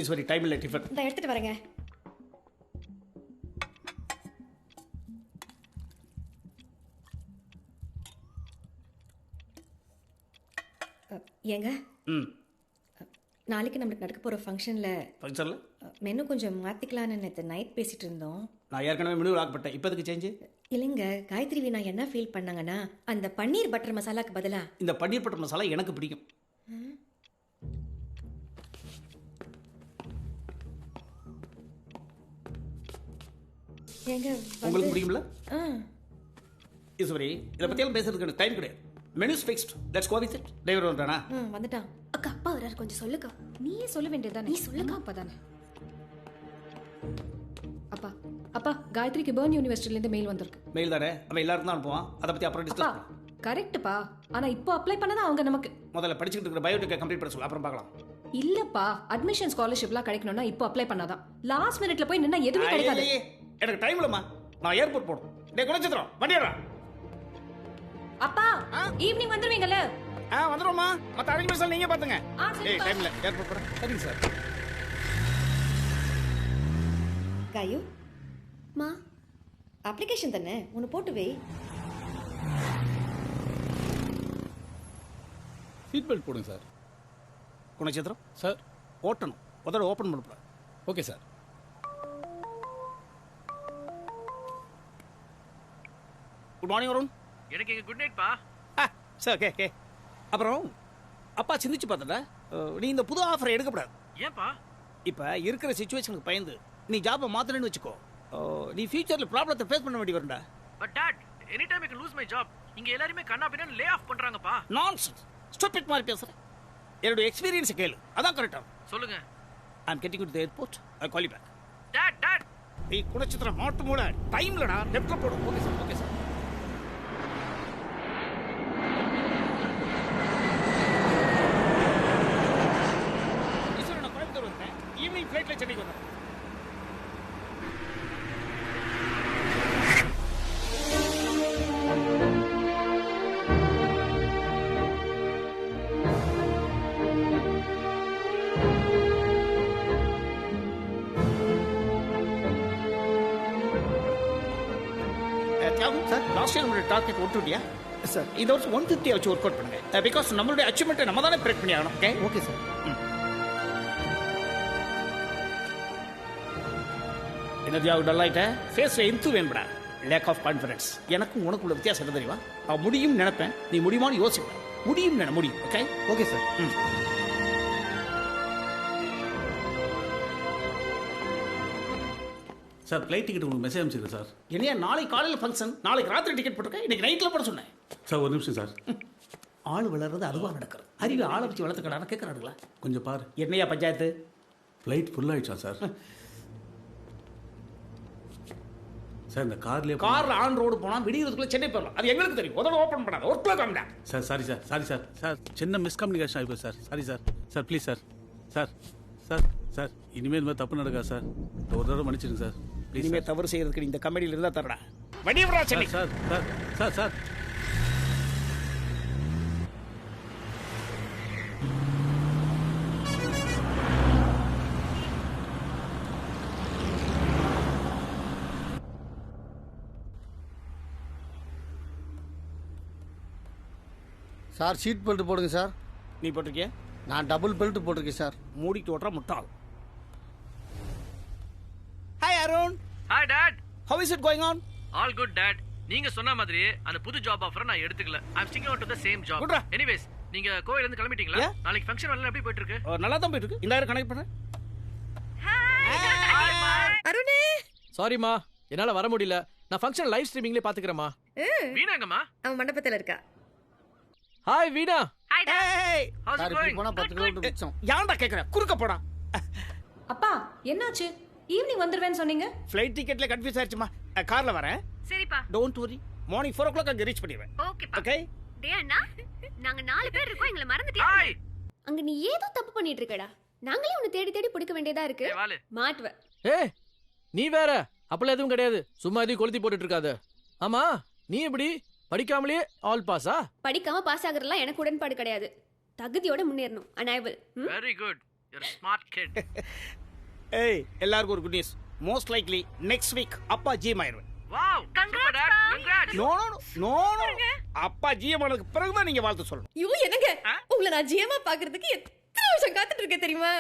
Eswari time இல்லை tiffin. இந்த எடுத்துட்டு வரேங்க. ஏங்க நாளைக்கு நம்மளுக்கு நடக்க போகிற ஃபங்க்ஷனில் மெனு கொஞ்சம் மாற்றிக்கலான்னு நேற்று நைட் பேசிகிட்டு இருந்தோம். நான் ஏற்கனவே மெனு ஆக்கப்பட்டேன். இப்போ அதுக்கு சேஞ்சு இல்லைங்க. காயத்ரி வீணா என்ன ஃபீல் பண்ணாங்கன்னா அந்த பன்னீர் பட்டர் மசாலாக்கு பதிலாக இந்த பன்னீர் பட்டர் மசாலா எனக்கு பிடிக்கும். ஏங்க உங்களுக்கு பிடிக்கும்ல? ஈஸ்வரி இதை பற்றியெல்லாம் பேசுறதுக்கு எனக்கு டைம் கிடையாது. Menus fixed. Let's go with it. Driver வந்தானா? வந்துட்டான். அக்கா அப்பா வராரு, கொஞ்சம் சொல்லுக்கா. நீயே சொல்ல வேண்டியதுதானே. நீ சொல்லுக்கா. அப்பா தானே. அப்பா அப்பா காயத்ரிக்கு பர்ன் யூனிவர்சிட்டிலேருந்து மெயில் வந்திருக்கு. மெயில் தானே, அவன் எல்லாருக்கும் தான் அனுப்புவான். அதை பற்றி அப்புறம் டிஸ்கஸ் பண்ணலாம். கரெக்ட்பா. ஆனால் இப்போ அப்ளை பண்ணதான் அவங்க நமக்கு. முதல்ல படிச்சுக்கிட்டு இருக்கிற பயோடெக்கை கம்ப்ளீட் பண்ண சொல்லு, அப்புறம் பார்க்கலாம். இல்லப்பா, அட்மிஷன் ஸ்காலர்ஷிப்லாம் கிடைக்கணும்னா இப்போ அப்ளை பண்ணாதான். லாஸ்ட் மினிட்ல போய் நின்னா எதுவுமே கிடைக்காது. எனக்கு டைம் இல்லம்மா, நான் ஏர்போர்ட் போகணும். டேய் குணச்சித்ரம் வண்டியடா. அப்பா ஈவினிங் வந்துருவீங்கல்ல? வந்துருவோம்மா. மற்ற அரேஞ்ச்மெண்ட்ஸ் நீங்க பாத்துங்க. சரி டைம் இல்லை, ஏர்போர்ட் போகிறேன். சரிங்க சார். காயு மா அப்ளிகேஷன் தானே, ஒன்று போட்டு வை. சீட் பெல்ட் போடுங்க சார். குணச்சித்ரம் சார் ஓட்டணும், முதல்ல ஓப்பன் பண்ணக்கூடாது. Okay sir. Good morning Varun. எனக்கு இங்க குட் நைட் பா. சார் கே அப்புறம் அப்பா சிந்திச்சு பார்த்தடா, நீ இந்த புது ஆஃபரை எடுக்கப்படாது. ஏன்பா? இப்போ இருக்கிற சிச்சுவேஷனுக்கு பயந்து நீ ஜாபை மாத்தணும்னு வச்சுக்கோ, நீ ஃபியூச்சரில் ப்ராப்ளத்தை ஃபேஸ் பண்ண வேண்டி வரும்டா. But dad, any time I can lose my job. இங்க எல்லாரும் கண்ணா பின்னா லே ஆஃப் பண்றாங்கப்பா. நான்சென்ஸ், ஸ்டூபிட் மாதிரி பேசுறேன். என்னோட எக்ஸ்பீரியன்ஸ் கேளு, அதான் கரெக்டா. சொல்லுங்க. I am getting to the airport. I call you back. Dad நீ குணச்சித்ரம் மாட்டு மூட டைம்லடா லெஃப்ட்ல போடு. Okay sir, okay sir. நான் கோயம்புத்தூர் வந்தேன், ஈவினிங் ஃப்ளைட்ல சென்னைக்கு வந்தேன். சார் லாஸ்ட் இயர் நம்மளுடைய டார்கெட் 120 சார். இந்த வருஷம் 150 வச்சு ஒர்க் அவுட் பண்ணுங்க. பிகாஸ் நம்மளுடைய அச்சீவ்மெண்ட்டை நம்ம தானே பிரேக் பண்ணி ஆகணும். Okay okay sir. என்னது டல் ஆகிட்ட ஃபேஸில் எந்து வேணும்டா. Lack of confidence. எனக்கும் உனக்குள்ள வித்தியாசம் என்ன தெரியுமா? அவன் முடியும் நினைப்பேன், நீ முடியுமான்னு யோசிப்பேன். முடியும் முடியும். Okay okay sir. Sir flight ticket உங்களுக்கு மெசேஜ் அனுப்பிச்சிருக்கேன் சார். என்னையா நாளைக்கு காலையில் ஃபங்க்ஷன், நாளைக்கு ராத்திரி டிக்கெட் போட்டிருக்கேன், இன்னைக்கு நைட்டில் போட சொன்னேன். சார் ஒரு நிமிஷம் சார். ஆள் வளர்றது அதுவாக நடக்கிறது. அறிவு ஆளை வச்சு வளர்த்துக்கடான்னு கேட்குறானுங்களா? கொஞ்சம் பாரு. என்னையா பஞ்சாயத்து? ஃப்ளைட் ஃபுல் ஆயிடுச்சா சார்? சார் இந்த காரில் ஆன் ரோடு போனால் விடியறதுக்குள்ள சென்னை போயிடலாம். அது எங்களுக்கு தெரியும். முதல்ல ஓப்பன் பண்ணாத, ஒர்க்ல காமிடா. Sir sorry sir, sorry sir. Sir சின்ன மிஸ்கம்யூனிகேஷன் ஆகிப்போம் sir. Sorry sir. Sir please sir. Sir sir sir இனிமேல் இந்த மாதிரி தப்பு நடக்காது சார். ஒரு தடவை மன்னிச்சிடுங்க சார். இனிமேல் தவறு செய்யறதுக்கு இந்த கம்பெனியில் இருந்தால் தரடா. வண்டியவரா Chennai. Sir sir sir sir sir seat belt போடுங்க சார். நீ போட்டிருக்கிய? நான் டபுள் பெல்ட் போட்டிருக்கேன் சார். மூடிட்டு ஓட்டுற முட்டாள். Hi Arun. Hi dad. How is it going on? All good dad. நீங்க சொன்ன மாதிரி அந்த புது ஜாப் ஆஃபரை நான் எடுத்துக்கல. I am sticking on to the same job. Anyways, நீங்க கோயில்ல இருந்து கிளம்பிட்டீங்களா? நாளைக்கு ஃபங்க்ஷன் வரல, எப்படி போயிட்டு இருக்கு? நல்லா தான் போயிட்டு இருக்கு. இந்த நேரம் கனெக்ட் பண்ணேன். ஹாய் அருணே. சாரிமா, என்னால வர முடியல. நான் ஃபங்க்ஷன் லைவ் ஸ்ட்ரீமிங்ல பாத்துக்கறேமா. வீணாங்கம்மா அவன் மண்டபத்துல இருக்கா. Hi Veena. Hi dad. How sir is இப்படி கோயிங்? போனா 10 கிலோமீட்டர் மிச்சம். யான்டா கேக்குற? குறுக்க போடா. அப்பா என்னாச்சு? ஈவினிங் வந்துருவேன்னு சொன்னீங்க. ஃப்ளைட் டிக்கெட்ல கன்ஃபியூஸ் ஆயிடுச்சுமா. கார்ல வரேன். சரிப்பா. Don't worry. மார்னிங் 4 o'clock அங்க ரீச் பண்ணிடுவேன். ஓகேப்பா. ஓகே. டே அண்ணா, நாங்க 4 பேர் இருக்கோம், எங்களை மறந்துட்டியா? ஹாய். அங்க நீ ஏதோ தப்பு பண்ணிட்டு இருக்கடா. நாங்களே உன்னை தேடி தேடி பிடிக்க வேண்டியதா இருக்கு. ஏய் வாளு. மாட்டுவ. ஏய் நீ வேற, அப்பள எதுவும் கிடையாது. சும்மா எதையும் கொளுத்தி போட்டுட்டு இருக்காத. ஆமா நீ எப்படி படிக்காமலே ஆல் பாஸா? படிக்காம பாஸ் ஆகுறதுலாம் எனக்கு உடன்பாடு கிடையாது. தகுதியோட முன்னேறணும். அனைவல். Very good. You smart kid. ஏய் எல்லாருக்கும் ஒரு good news. Most likely next week அப்பா ஜிஎம் ஆயிடுவேன். Wow super dad. Congrats. No no no அப்பா ஜிஎம் ஆனதுக்கு பிறகுதான் நீங்க வாழ்த்து சொல்லணும். ஐயோ என்னங்க உங்களை நான் ஜியமா பாக்குறதுக்கு எத்தனை வருஷம் காத்துட்டு இருக்கேன் தெரியுமா?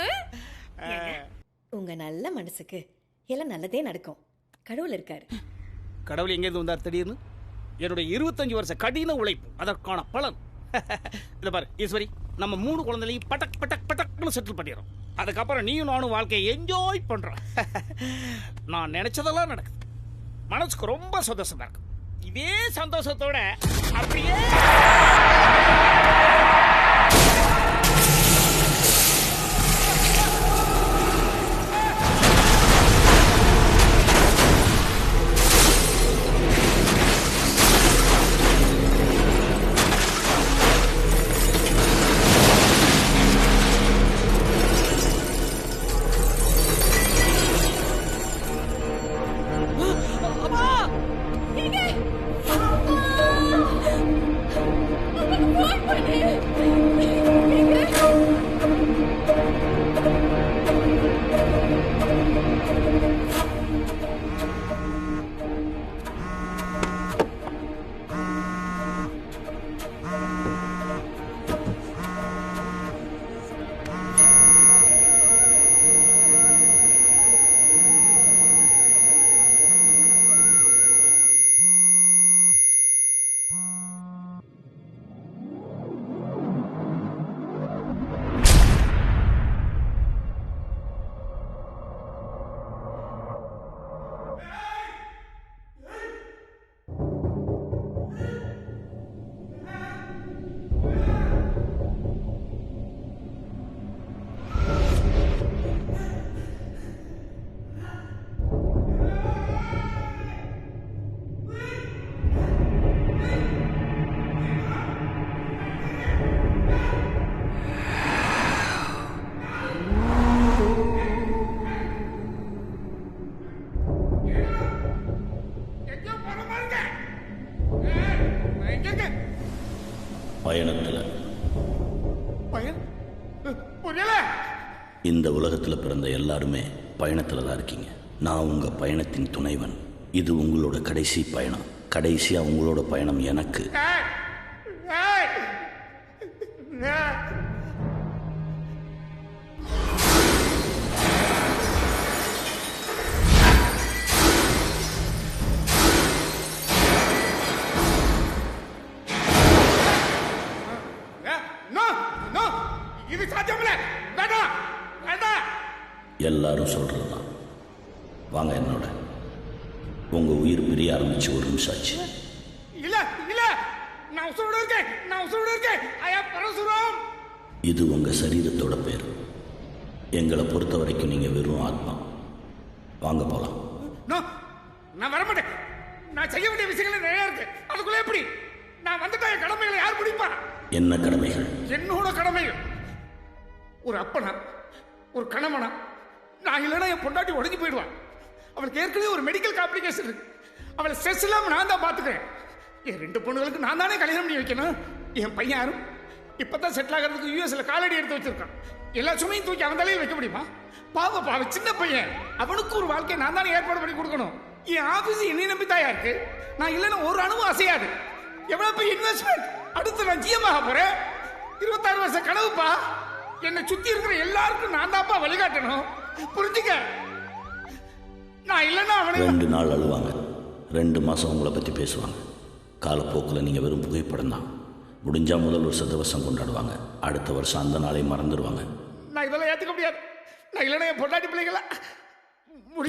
உங்க நல்ல மனசுக்கு எல்லாம் நல்லதே நடக்கும். கடவுள் இருக்காரு. கடவுள் எங்கேருந்து வந்தார் திடீர்னு? என்னுடைய 25 வருஷ கடின உழைப்பு அதற்கான பலன். இதை பாரு ஈஸ்வரி, நம்ம 3 குழந்தைகளையும் பட்டக் பட்டக் பட்டக்னு செட்டில் பண்ணிடுறோம். அதுக்கப்புறம் நீயும் நானும் வாழ்க்கையை என்ஜாய் பண்றோம். நான் நினைச்சதெல்லாம் நடக்குது. மனசுக்கு ரொம்ப சந்தோஷமா இருக்கு. இதே சந்தோஷத்தோட அப்படியே பயணத்துல இந்த உலகத்துல பிறந்த எல்லாருமே பயணத்துல தான் இருக்கீங்க. நான் உங்க பயணத்தின் துணைவன். இது உங்களோட கடைசி பயணம். கடைசியா உங்களோட பயணம் எனக்கு. எல்லாரும் சொல்றதுதான். வாங்க என்னோட. உங்க உயிர் பிரிய ஆரம்பிச்சு ஒரு நிமிஷம் ஆச்சு. இது உங்க சரீரத்தோட பேர். எங்களை பொறுத்த வரைக்கும் நீங்க வெறும் ஆத்மா. வாங்க போலாம். நான் வரமாட்டேன். நான் செய்ய வேண்டிய விஷயங்கள் நிறைய இருக்கு. அதுக்குள்ள எப்படி நான் வந்துட்டா என் கடமைகளை யார் முடிப்பா? என்ன கடமைகள்? என்னோட கடமைகள். ஒரு அப்பனா, ஒரு கணவனா, நான் இல்லைன்னா என் பொண்டாட்டி உடஞ்சி போயிடுவான். அவளுக்கு ஏற்கனவே ஒரு மெடிக்கல் காம்ப்ளிகேஷன் இருக்கு. அவளை ஸ்ட்ரெஸ் இல்லாம நான் தான் பாத்துக்கிறேன். என் 2 பொண்ணுகளுக்கு நான் தானே கல்யாணம் பண்ணி வைக்கணும். என் பையன் யாரும் இப்பதான் செட்டில் ஆகிறதுக்கு யூஎஸ்ல காலடி எடுத்து வச்சிருக்கான். எல்லா சுமையும் தூக்கி அவன் தலையில் வைக்க முடியுமா? பாவ சின்ன பையன். அவனுக்கு ஒரு வாழ்க்கையை நான் தானே ஏற்பாடு பண்ணி கொடுக்கணும். என் ஆபீஸ் என்னை நம்பி தாயா இருக்கு. நான் இல்லைன்னா ஒரு அணுவும் அசையாது. எவ்வளவு பெரிய இன்வெஸ்ட்மெண்ட். அடுத்து நான் ஜிஎம் ஆக போறேன். 26 வருஷ கனவுப்பா. என்னை சுத்தி இருக்கிற எல்லாருக்கும் நான் தான்ப்பா வழிகாட்டணும். புரிஞ்சுக்க. நான் இல்லைன்னா அவனை 2 நாள் அழுவாங்க. 2 மாசம் உங்களை பத்தி பேசுவாங்க. காலப்போக்கில் நீங்க வெறும் புகைப்படம் தான். முடிஞ்சா முதல் வருஷ திவசம் கொண்டாடுவாங்க. அடுத்த வருஷம் அந்த நாளை மறந்துடுவாங்க. நான் இதெல்லாம் ஏத்துக்க முடியாது. நான் இல்லைன்னா என் பொண்டாட்டி பிள்ளைகள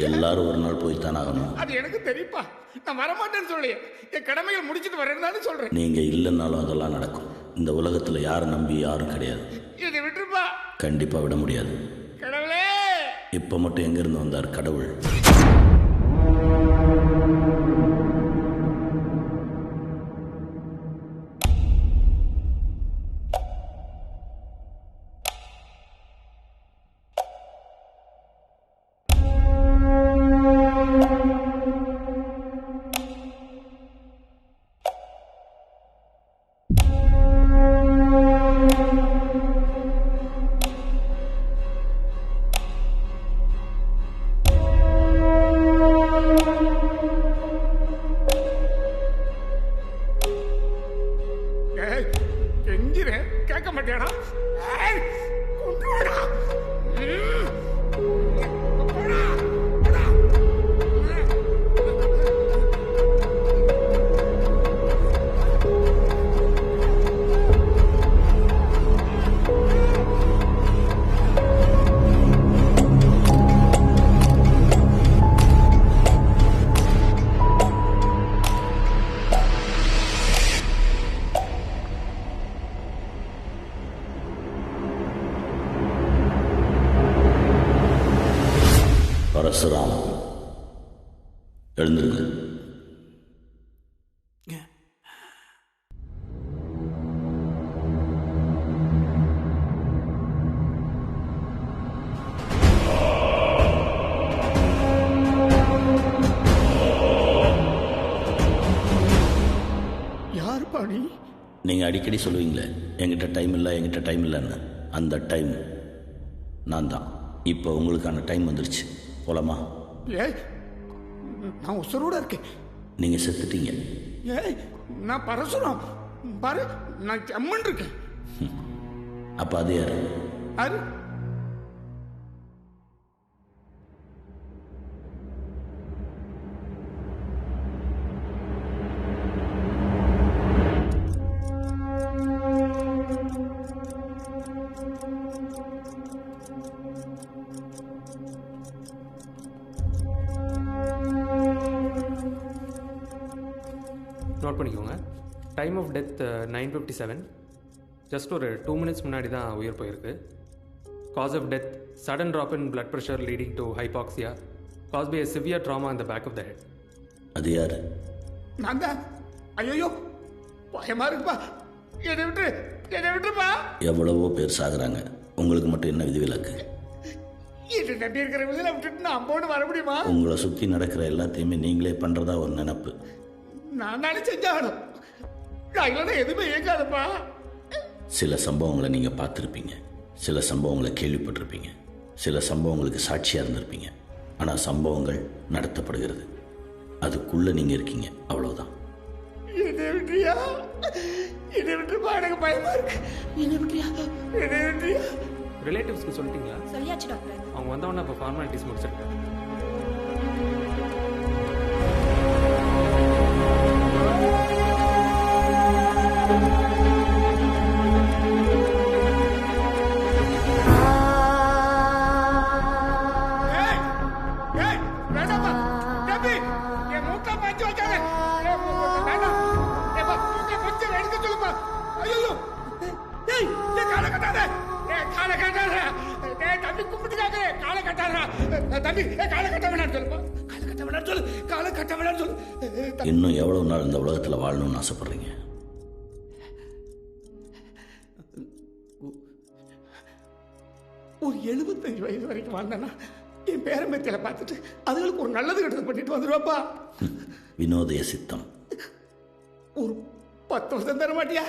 எல்லாரும் ஒரு நாள் போய்த்தான் ஆகணும். அது எனக்கு தெரியுப்பா. நான் வரமாட்டேன்னு சொல்லி என் கடமையை முடிச்சுட்டு வரேன்னு சொல்றேன். நீங்க இல்லைன்னாலும் அதெல்லாம் நடக்கும். இந்த உலகத்துல யாரை நம்பி யாரும் கிடையாது. இதை விட்டுருப்பா. கண்டிப்பா விட முடியாது. கடவுளே. இப்ப மட்டும் எங்க இருந்து வந்தார் கடவுள்? பரசுராம், எழுந்திருங்க. யார் பாணி? நீங்கள் அடிக்கடி சொல்லுவீங்களே என்கிட்ட டைம் இல்லை, என்கிட்ட டைம் இல்லைன்னு. அந்த டைம் நான் தான். இப்போ உங்களுக்கான டைம் வந்துருச்சு. போலாமா? ஏய், நான் உசுரோட இருக்கேன். நீங்கள் செத்துட்டீங்க. ஏய், நான் பரசுராம். பாரு, நான் செம்மன் இருக்கேன். அப்போ அது யாரு? அது நோட் பண்ணிக்கோங்க. Time of death 9:57. ஜஸ்ட் ஒரு 2 minutes முன்னாடி தான் உயிர் போயிருக்கு. Cause of death sudden drop in blood pressure leading to hypoxia cause by a severe trauma in the back of the head. அது யாரு? நான் தான். ஐயோ, பயமா இருக்குப்பா. என்னை விட்டுப்பா. எவ்வளவோ பேர் சாகுறாங்க, உங்களுக்கு மட்டும் என்ன விதிவிலக்கு? என்னை நம்பி இருக்கிறவங்கள விட்டுட்டு நான் போட்டு வர முடியுமா? உங்களை சுற்றி நடக்கிற எல்லாத்தையுமே நீங்களே பண்ணுறதா ஒரு நினப்பு. நான் தானே செஞ்சாகணும். நான் இல்லைன்னா எதுவுமே இயக்காதப்பா. சில சம்பவங்களை நீங்கள் பார்த்துருப்பீங்க, சில சம்பவங்களை கேள்விப்பட்டிருப்பீங்க, சில சம்பவங்களுக்கு சாட்சியாக இருந்திருப்பீங்க. ஆனால் சம்பவங்கள் நடத்தப்படுகிறது, அதுக்குள்ளே நீங்கள் இருக்கீங்க, அவ்வளோதான். என்னை விட்டுறியா? என்னை விட்டுப்பா, எனக்கு பயமா இருக்கு. என்னை விட்டுறியா? ரிலேட்டிவ்ஸ்க்கு சொல்லிட்டீங்களா? சொல்லியாச்சு டாக்டர். அவங்க வந்தவொடனே இப்போ ஃபார்மாலிட்டிஸ் முடிச்சிருக்கேன். இன்னும் எவ்வளவு நாள் இந்த உலகத்தில் வாழணும்னு ஆசைப்படுறீங்க? ஒரு 75 வயசு வரைக்கும் வாழ்ந்தேன்னா என் பேரம்பேத்தியில பார்த்துட்டு அதுகளுக்கு ஒரு நல்லது கெட்டது பண்ணிட்டு வந்துடுவாப்பா. வினோதய சித்தம். ஒரு 10 வருஷம் தர மாட்டியா?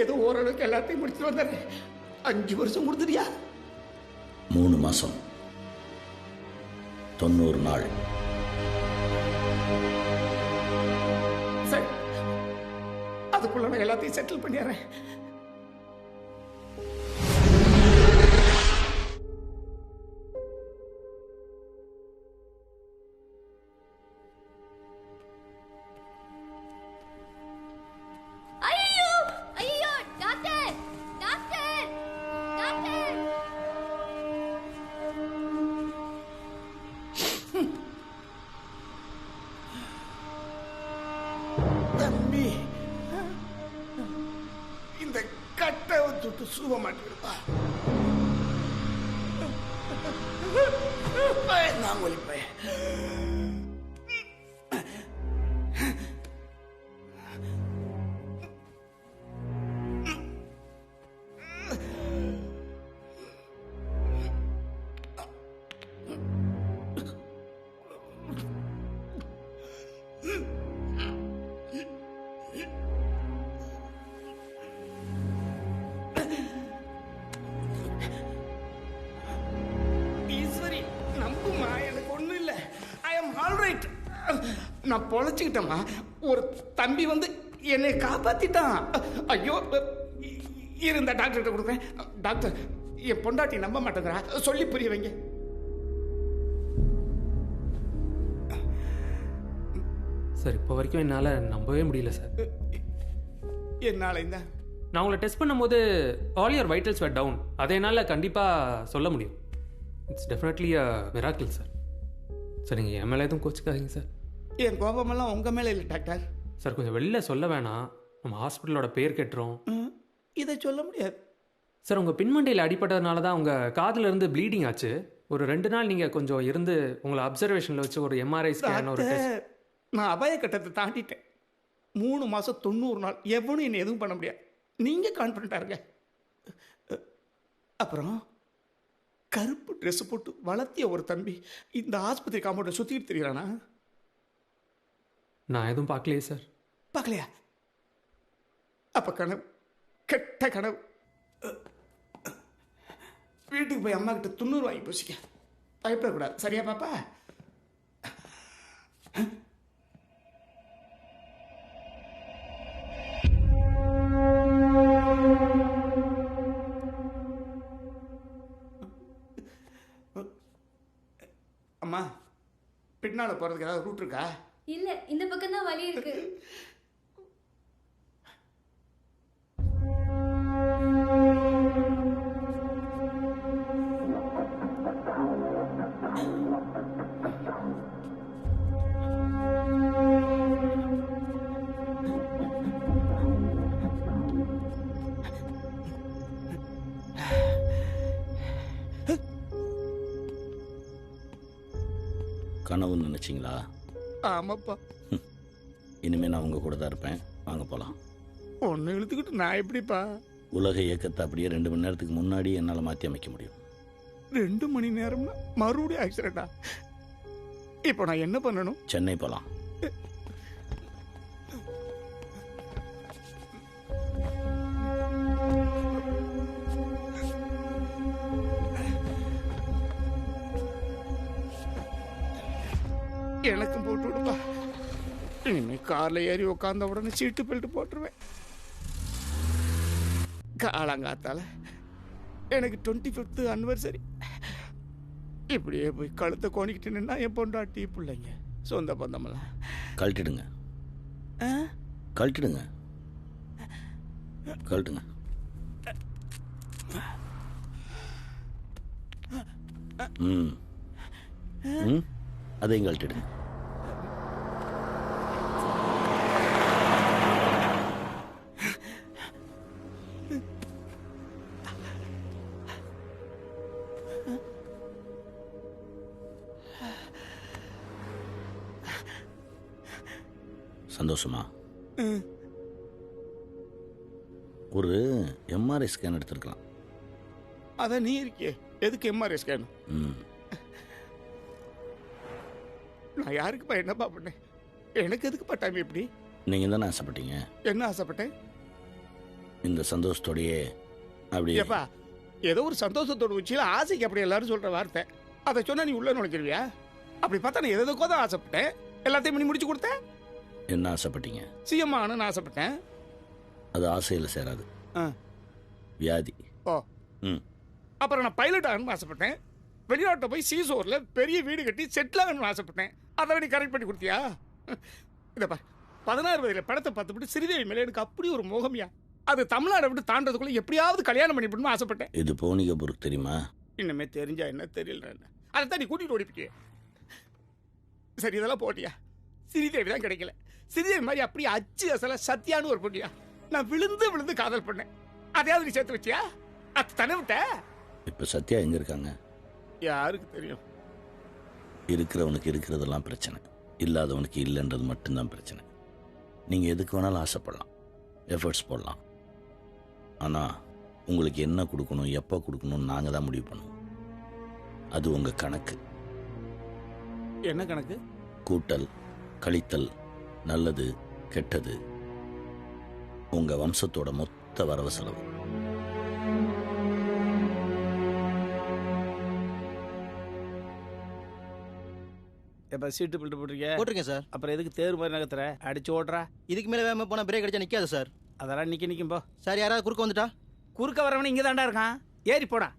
ஏதோ ஓரளவுக்கு எல்லாத்தையும் முடிச்சுட்டு வந்துடுறேன். 5 வருஷம் கொடுத்துட்டியா? 3 மாசம், 90 நாள். சரி, அதுக்குள்ள நான் எல்லாத்தையும் செட்டில் பண்ணிடுறேன். தம்பி, இந்த கட்டை விட்டு சூவ மாட்டேடுப்பா. நான் ஒலிப்பேன். நான் பொழைச்சிக்கிட்டேம்மா. ஒரு தம்பி வந்து என்னை காப்பாத்திட்டான். ஐயோ, இருந்த டாக்டர்கிட்ட கொடுக்குறேன். டாக்டர், என் பொண்டாட்டி நம்ப மாட்டேங்கிறா, சொல்லி புரிய வைங்க. சார், இப்போ வரைக்கும் என்னால் நம்பவே முடியல சார். என்னால் இந்த நான் உங்களை டெஸ்ட் பண்ணும்போது all your vitals were down. அதை என்னால் கண்டிப்பாக சொல்ல முடியும். It's definitely a miracle sir. Sir, நீங்கள் என் மேலே எதுவும் கோச்சிக்காதீங்க சார். என் கோபமெல்லாம் உங்கள் மேலே இல்லை டாக்டர். சார், கொஞ்சம் வெளில சொல்ல வேணாம். நம்ம ஹாஸ்பிட்டலோட பேர் கெட்டுறோம். இதை சொல்ல முடியாது. சார் உங்கள் பின்மண்டையில் அடிபட்டதுனால தான் உங்கள் காதுல இருந்து ப்ளீடிங் ஆச்சு. ஒரு 2 நாள் நீங்கள் கொஞ்சம் இருந்து உங்களை அப்சர்வேஷனில் வச்சு ஒரு எம்ஆர்ஐ ஸ்கேன் ஒரு டெஸ்ட். நான் அபாய கட்டத்தை தாண்டிட்டேன். 3 மாதம் 90 நாள் எவனும் என்னை எதுவும் பண்ண முடியாது. நீங்கள் கான்ஃபிடண்ட்டாக இருங்க. அப்புறம் கருப்பு ட்ரெஸ் போட்டு வளர்த்திய ஒரு தம்பி இந்த ஆஸ்பத்திரி காம்பவுண்டை சுற்றிட்டு தெரியுறானா? நான் எதுவும் பார்க்கலையே சார். பார்க்கலையா? அப்போ கனவு, கெட்ட கனவு. வீட்டுக்கு போய் அம்மா கிட்ட 90 வாங்கி பூசிக்க. பயப்படக்கூடாது. சரியா பாப்பா? அம்மா, பின்னால போறதுக்கு ஏதாவது ரூட் இருக்கா? இல்ல, இந்த பக்கம் தான் வழி இருக்கு. கனவுன்னு நினைச்சிங்களா? ஆமாப்பா. இனிமே நான் உங்க கூட தான் இருப்பேன். வாங்க போலாம். ஒன்னு இழுத்துக்கிட்டு நான் எப்படிப்பா? உலக இயக்கத்தை அப்படியே 2 மணி நேரத்துக்கு முன்னாடி என்னால் மாற்றி அமைக்க முடியும். 2 மணி நேரம்னா மறுபடியும் ஆக்சிடென்டா? இப்போ நான் என்ன பண்ணணும்? சென்னை போலாம். எனக்கும் போட்டு விடுப்பா. இனிமே கார்ல ஏறி உட்கார்ந்த உடனே சீட்டு பெல்ட் போட்டுருவேன். காலங்காத்தால எனக்கு 25th anniversary. இப்படியே போய் கழுத்தை கோணிக்கிட்டு நின்னா என் பொண்டாட்டி பிள்ளைங்க சொந்த பந்தமெல்லாம் கழட்டிடுங்க. கழட்டிடுங்க. கழட்டுங்க. அதையும் கழட்டிடுங்க. சந்தோஷமா? ஒரு எம்ஆர்ஐ ஸ்கேன் எடுத்துருக்கலாம். அதான் நீ இருக்கியே, எதுக்கு எம்ஆர்ஐ ஸ்கேன்? நான் யாருக்குப்பா என்னப்பா பண்ணேன்? எனக்கு எதுக்குப்பா டைம் இப்படி? நீங்கள் தானே ஆசைப்பட்டீங்க. என்ன ஆசைப்பட்டேன்? இந்த சந்தோஷத்தோடையே அப்படியே. ஏப்பா, ஏதோ ஒரு சந்தோஷத்தோட உச்சியில் ஆசைக்கு அப்படி எல்லாரும் சொல்கிற வார்த்தை. அதை சொன்னால் நீ உள்ள நுழைச்சிருவியா? அப்படி பார்த்தா நான் எதுக்கோ தான் ஆசைப்பட்டேன். எல்லாத்தையும் பண்ணி முடிச்சு கொடுத்தேன். என்ன ஆசைப்பட்டீங்க? சிஎம் ஆகணும்னு ஆசைப்பட்டேன். அது ஆசையில் சேராது, வியாதி. ஓ, அப்புறம் நான் பைலட் ஆகணும்னு ஆசைப்பட்டேன். வெளிநாட்டில் போய் சீசோரில் பெரிய வீடு கட்டி செட்டில் ஆகணும்னு ஆசைப்பட்டேன். அதை நீ கரெக்ட் பண்ணி கொடுத்தியா? இதப்பா, 16 வயதில் படத்தை பார்த்துவிட்டு ஸ்ரீதேவி மேலே எனக்கு அப்படி ஒரு மோகமியா. அது தமிழ்நாடை விட்டு தாண்டதுக்குள்ள எப்படியாவது கல்யாணம் பண்ணிவிடணும்னு ஆசைப்பட்டேன். இது போனிகபுருக்கு தெரியுமா? இன்னமே தெரிஞ்சா என்ன தெரியல. அதைத்தான் நீ கூட்டிகிட்டு ஓடிப்பிட்டியே. சரி, இதெல்லாம் போட்டியா? ஸ்ரீதேவி தான் கிடைக்கல. ஸ்ரீதேவி மாதிரி அப்படியே அச்சு அசல சத்தியான்னு ஒரு பொண்ணியா நான் விழுந்து விழுந்து காதல் பண்ணேன். அதையாவது நீ சேர்த்து வச்சியா? அது தானே விட்ட. இப்போ சத்யா எங்கே இருக்காங்க? யாருக்கு தெரியும்? இருக்கிறவனுக்கு இருக்கிறதெல்லாம் பிரச்சனை, இல்லாதவனுக்கு இல்லைன்றது மட்டும்தான் பிரச்சனை. நீங்கள் எதுக்கு வேணாலும் ஆசைப்படலாம், எஃபர்ட்ஸ் போடலாம். ஆனால் உங்களுக்கு என்ன கொடுக்கணும், எப்போ கொடுக்கணும்னு நாங்கள் தான் முடிவு பண்ணுவோம். அது உங்கள் கணக்கு. என்ன கணக்கு? கூட்டல், கழித்தல், நல்லது, கெட்டது, உங்கள் வம்சத்தோட மொத்த வரவு செலவு. இப்போ சீட்டு பில்ட்டு போட்டிருக்கேன் சார். அப்புறம் எதுக்கு தேர் மாதிரி நகத்துற? அடிச்சு ஓடுறா. இதுக்கு மேலே வேகமாக போனால் பிரேக் அடிச்சா நிற்காது சார். அதெல்லாம் நிற்கும் போ. சார், யாராவது குறுக்க வந்துட்டா? குறுக்க வரவனே இங்கே தாண்டா இருக்கான், ஏறி போடா.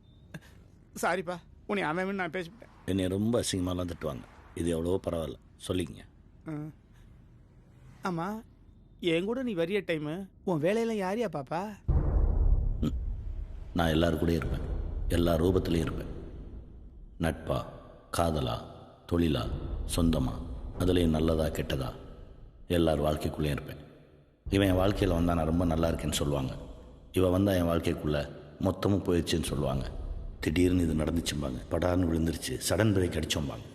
சாரிப்பா, உன்னை அவன் நான் பேசிவிட்டேன். என்னை ரொம்ப அசிங்கமாலாம் திட்டுவாங்க. இது எவ்வளவோ பரவாயில்ல, சொல்லிக்கங்க. ஆமாம், என் கூட நீ வரிய டைமு உன் வேலையெல்லாம் யாரையா பாப்பா? நான் எல்லாரும் கூட இருப்பேன், எல்லா ரூபத்துலேயும் இருப்பேன். நட்பா, காதலா, தொழிலா, சொந்தமா, அதுலேயும் நல்லதா கெட்டதா, எல்லார் வாழ்க்கைக்குள்ளேயும் இருப்பேன். இவன் என் வாழ்க்கையில் வந்தால் நான் ரொம்ப நல்லா இருக்கேன்னு சொல்லுவாங்க. இவன் வந்தால் என் வாழ்க்கைக்குள்ளே மொத்தமும் போயிடுச்சுன்னு சொல்லுவாங்க. திடீர்னு இது நடந்துச்சும்பாங்க. படார்னு விழுந்துருச்சு, சடன் பிரேக் அடிச்சோம்பாங்க.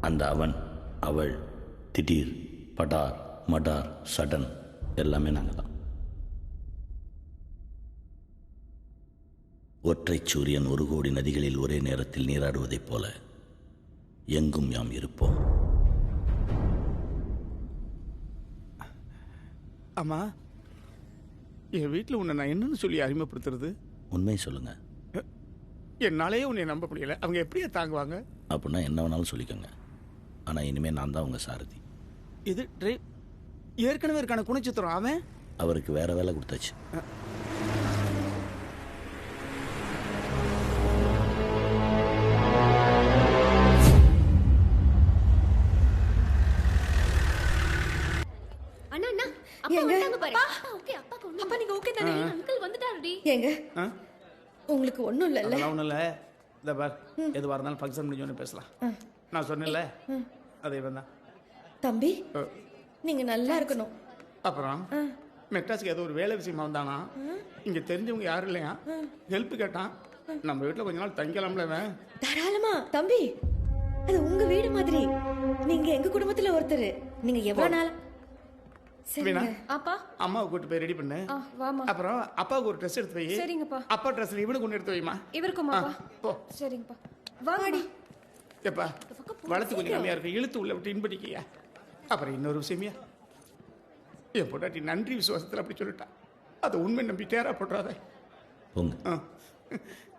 அந்த அவன், அவள், திடீர், படார், மடார், சடன் எல்லாமே நாங்கள் தான். ஒற்றை சூரியன் 1 கோடி நதிகளில் ஒரே நேரத்தில் நீராடுவதைப் போல எங்கும் யாம் இருப்போம். அம்மா, என் வீட்டில் உன்னை நான் என்னன்னு சொல்லி அறிமுகப்படுத்துறது? உண்மை சொல்லுங்க. என்னாலேயே உன்னை நம்ப முடியல. அவங்க எப்படியே தாங்குவாங்க? அப்படின்னா என்ன வேணாலும் சொல்லிக்கோங்க. ஆனால் இனிமேல் நான் தான் உங்கள் சாரதி. இது ஏற்கனவே இருக்கான குணச்சித்திரம். அவன் அவருக்கு வேற வேலை கொடுத்தாச்சு. அண்ணா அண்ணா அப்பா வந்தாங்க பாரு. ஓகே அப்பாக்கு ஒண்ணு. அப்பா நீங்க ஓகே தானே? அங்கிள் வந்துட்டாருடி. ஏங்க உங்களுக்கு ஒண்ணும் இல்லல்ல? அதெல்லாம் ஒன்றும் இல்லை. இந்த பார், எதுவாக இருந்தாலும் ஃபங்க்ஷன் முடிஞ்சோன்னு பேசலாம். நான் சொன்னேன்ல, அதே தான். தம்பி நீங்க நல்லா இருக்கணும். அப்புறம் மெட்ராஸுக்கு ஏதோ ஒரு வேலை விஷயமா வந்தானா, இங்கே தெரிஞ்சவங்க யாரும் இல்லையா, ஹெல்ப் கேட்டான். நம்ம வீட்டில் கொஞ்ச நாள் தங்கலாம்ல. தாராளமா தம்பி, அது உங்க வீடு மாதிரி. நீங்க எங்க குடும்பத்துல ஒருத்தர். நீங்க எவ்வளவு நாள் வீணா, அப்பா அம்மாவை கூட்டு போய் ரெடி பண்ணு. வாமா. அப்புறம் அப்பாவுக்கு ஒரு ட்ரெஸ் எடுத்து வை. சரிங்கப்பா. அப்பா ட்ரெஸ் இவனுக்கு ஒன்று எடுத்து வைமா. இவருக்குமாப்பா? போ. சரிங்கப்பா. வாடி. எப்பா வளர்த்து கொஞ்சம் கம்மியா இருக்கு, இழுத்து உள்ள விட்டு இன்படிக்கையா. அப்புறம் இன்னொரு விஷயமியா, என் பொண்டாட்டி நன்றி விசுவாசத்தில் அப்படி சொல்லிட்டா. அதை உண்மை நம்பி தேரா போட்டுறாத.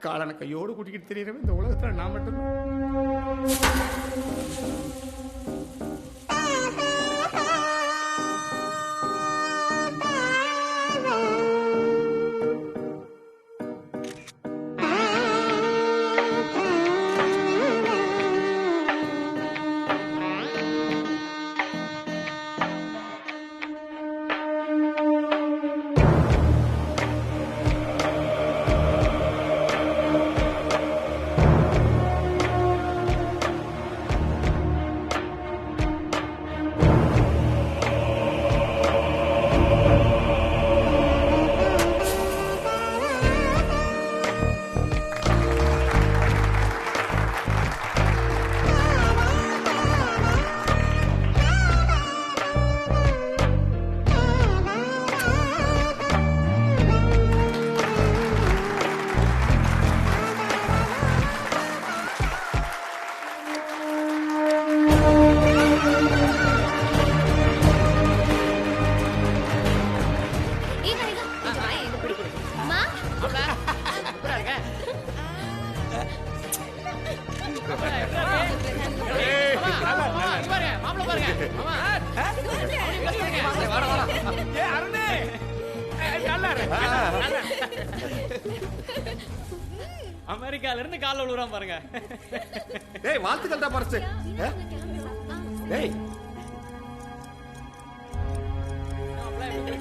காலனை கையோடு கூட்டிக்கிட்டு தெரியறவன் இந்த உலகத்தில் நான் மட்டும்தான். அமெரிக்கால இருந்து கால்ல விழுறான் பாருங்க. டேய் வாழ்த்துக்கள் தான் பரசு. டேய்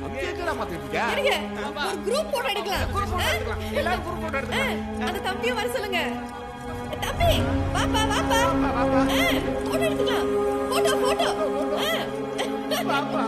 அங்கேடா பாத்துட்டு இருக்க. ஒரு குரூப் போட்டோ எடுக்கலாம். எல்லாரும் குரூப் போட்டோ எடுக்கலாம். அந்த தம்பியை வர சொல்லுங்க. தம்பி வாப்பா வாப்பா. போட்டோ எடுக்கலாம். Photo photo. வாப்பா.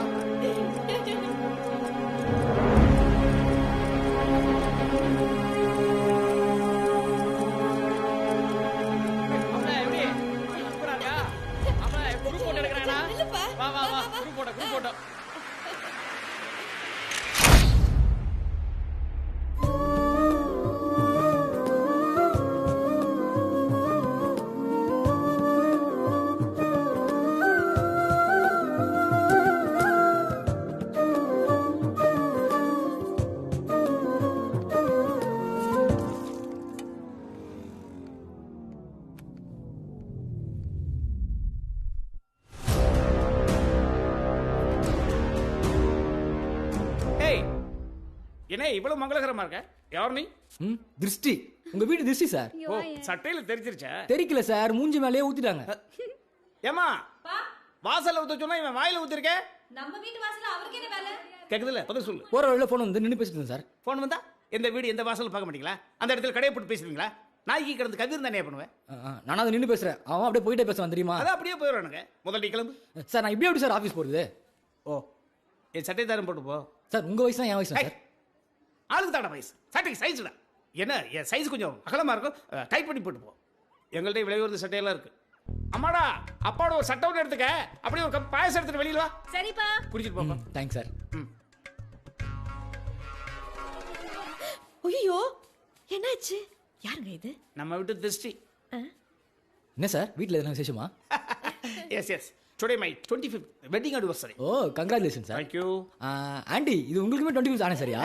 என்ன இவ்வளவு மங்களகரமா இருக்க? யார் நீ? திருஷ்டி. உங்க வீடு திருஷ்டி சார். ஓ, சட்டையில தெரிஞ்சிருச்சா? தெரிக்கல சார், மூஞ்சி மேலேயே ஊத்திட்டாங்க. ஏமா வாசல்ல ஊத்த சொன்னா இவன் வாயில ஊத்திருக்க. நம்ம வீட்டு வாசல்ல அவருக்கு என்ன வேலை? கேக்குதுல? பதில் சொல்லு. போற வழியில போன் வந்து நின்னு பேசிட்டு சார். போன் வந்தா எந்த வீடு எந்த வாசல்ல பார்க்க மாட்டீங்களா? அந்த இடத்துல கடையை போட்டு பேசுவீங்களா? நாய்க்கு கிடந்து கவிர் தானே பண்ணுவேன். நானும் அதை நின்னு பேசுறேன். அவன் அப்படியே போயிட்டே பேசுவான் தெரியுமா? அதான் அப்படியே போயிடுவானுங்க. முதல்ல கிளம்பு சார். நான் இப்படி எப்படி சார் ஆஃபீஸ் போறது? ஓ, என் சட்டை தாரம் போட்டு போ. சார் உங்க வயசு தான் என் வயசு சார். ஆளுக்கு தான வயசு, சட்டைக்கு சைஸ்டா. என்ன என் சைஸ் கொஞ்சம் அகலமாக இருக்கும், டைட் பண்ணி போட்டு போ. எங்கள்கிட்ட விலை உயர்ந்த சட்டையெல்லாம் இருக்கு. அம்மாடா, அப்பாவோட ஒரு சட்டை ஒன்று எடுத்துக்க, அப்படியே ஒரு கப் பாயசம் எடுத்துட்டு வெளியில வா. சரிப்பா. குடிச்சிட்டு போப்பா. Thanks sir. ஐயோ என்னாச்சு? யாருங்க இது? நம்ம வீட்டு திருஷ்டி. என்ன சார் வீட்டில் எதனா விசேஷமா? Yes today my 25th wedding anniversary. Oh congratulation sir. Thank you. Aunty இது உங்களுக்குமே 25 ஆனே சரியா?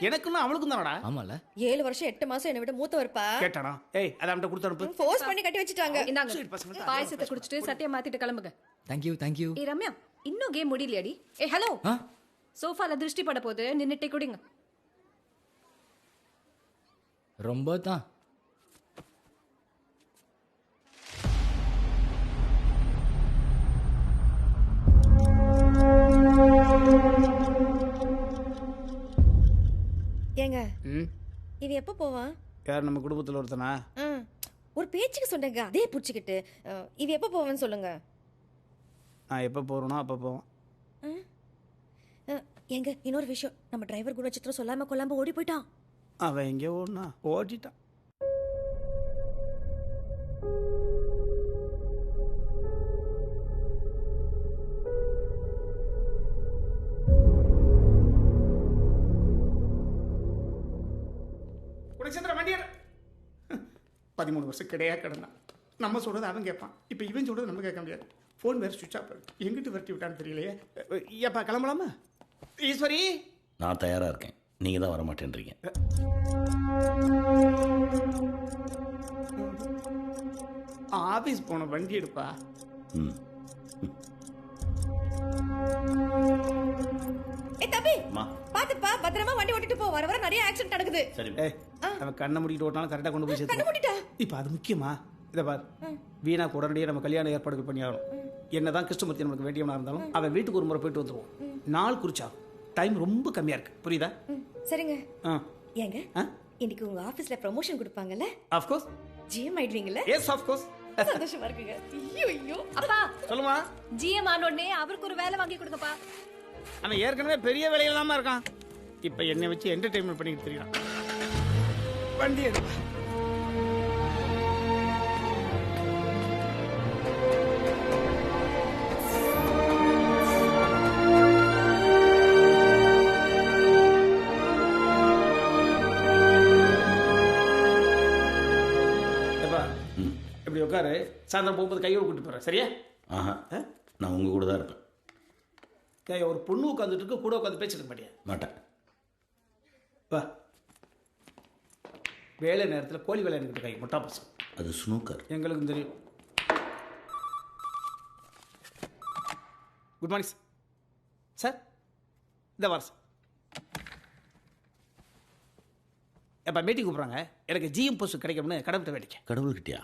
எனக்குன்னு அவளுக்கும் தானடா. ஆமால 7 வருஷம் 8 மாசம் என்னை விட மூத்தவர்ப்பா. கேட்டானா? அத அவன்கிட்ட கொடுத்து அனுப்பு. ஃபோர்ஸ் பண்ணி கட்டி வச்சிட்டாங்க. இந்தாங்க பாயசத்தை குடிச்சிட்டு சட்டையை மாத்திட்டு கிளம்புங்க. தேங்க்யூ. ஏ ரம்யா, இன்னும் கேம் முடியலையாடி? ஏ ஹலோ, சோஃபால திருஷ்டி பட போது நின்னுட்டே குடிங்க. ரொம்ப தான். ஏங்க இது எப்போ போவான்? யார் நம்ம குடும்பத்தில் ஒருத்தனா? ஒரு பேச்சுக்கு சொன்னேங்க, அதே புடிச்சுக்கிட்டு. இது எப்போ போவான்னு சொல்லுங்க. நான் எப்போ போகிறேனோ அப்போ போவோம். ஏங்க இன்னொரு விஷயம், நம்ம டிரைவர் குணச்சித்திரம் சொல்லாம கொள்ளாம ஓடி போயிட்டான். அவன் எங்கே ஓடினா ஓடிட்டான். குணச்சந்திர வண்டியர் 13 வருஷம் கிடையா கிடந்தான். நம்ம சொல்றது அவன் கேட்பான். இப்போ இவன் சொல்றது நம்ம கேட்க முடியாது. ஃபோன் வேறு சுவிட்ச் ஆஃப் ஆகிடும். எங்கிட்டு விரட்டி விட்டான்னு தெரியலையே. ஏப்பா கிளம்பலாமா? ஈஸ்வரி, நான் தயாராக இருக்கேன், நீங்கள் தான் வர மாட்டேன்றீங்க. ஆஃபீஸ் போன வண்டி எடுப்பா. தம்பி பாத்துப்பா, பத்திரமா வண்டி ஓட்டிட்டு போ. வர வர நிறைய ஆக்சிடென்ட் நடக்குது. சரி. அவன் கண்ணை மூடிட்டு ஓட்டினாலும் கரெக்டாக கொண்டு போய் கண்ணு சேர்த்து. மூடிட்டா? இப்போ அது முக்கியமா? இதை பார், வீணா உடனடியே நம்ம கல்யாண ஏற்பாடுகள் பண்ணி ஆகணும். என்னதான் கிருஷ்ணமூர்த்தி நமக்கு வேண்டியவனா இருந்தாலும் அவன் வீட்டுக்கு ஒரு முறை போயிட்டு வந்துடுவோம். நாள் குறிச்சா டைம் ரொம்ப கம்மியா இருக்கு, புரியுதா? சரிங்க. ஏங்க இன்னைக்கு உங்க ஆபீஸ்ல ப்ரமோஷன் கொடுப்பாங்கல்ல? Of course. ஜிஎம் ஆயிடுவீங்கல்ல? Yes of course. சந்தோஷமா இருக்குங்க. ஐயோ அப்பா சொல்லுமா. ஜிஎம் ஆனோடனே அவருக்கு ஒரு வேலை வாங்கி கொடுங்கப்பா. அவன் ஏற்கனவே பெரிய வேலையிலாம இருக்கான். இப்போ என்னை வச்சு என்டர்டெயின்மெண்ட் பண்ணிட்டு தெரியும். வண்டி எடுப்பா. இப்படி உட்காரு, சாயந்தரம் போகும்போது கையோடு கூட்டு போறேன், சரியா? ஆஹா, நான் உங்கள் கூட தான் இருப்பேன். ஒரு பொண்ணு உட்காந்துட்டு இருக்கு, கூட உட்காந்து பேசிட்டு மாட்டியா? மாட்டேன். வா. வேலை நேரத்தில் கோழி வேலை எனக்கு கை முட்டா பசம். அது ஸ்னூக்கர். எங்களுக்கும் தெரியும். Good morning sir. இந்த வார சார். எப்போ மீட்டிங் கூப்பிட்றாங்க, எனக்கு ஜிஎம் போஸ்ட் கிடைக்கும்னு கடவுள்கிட்ட வேடிக்கை. கடவுள்கிட்டயா?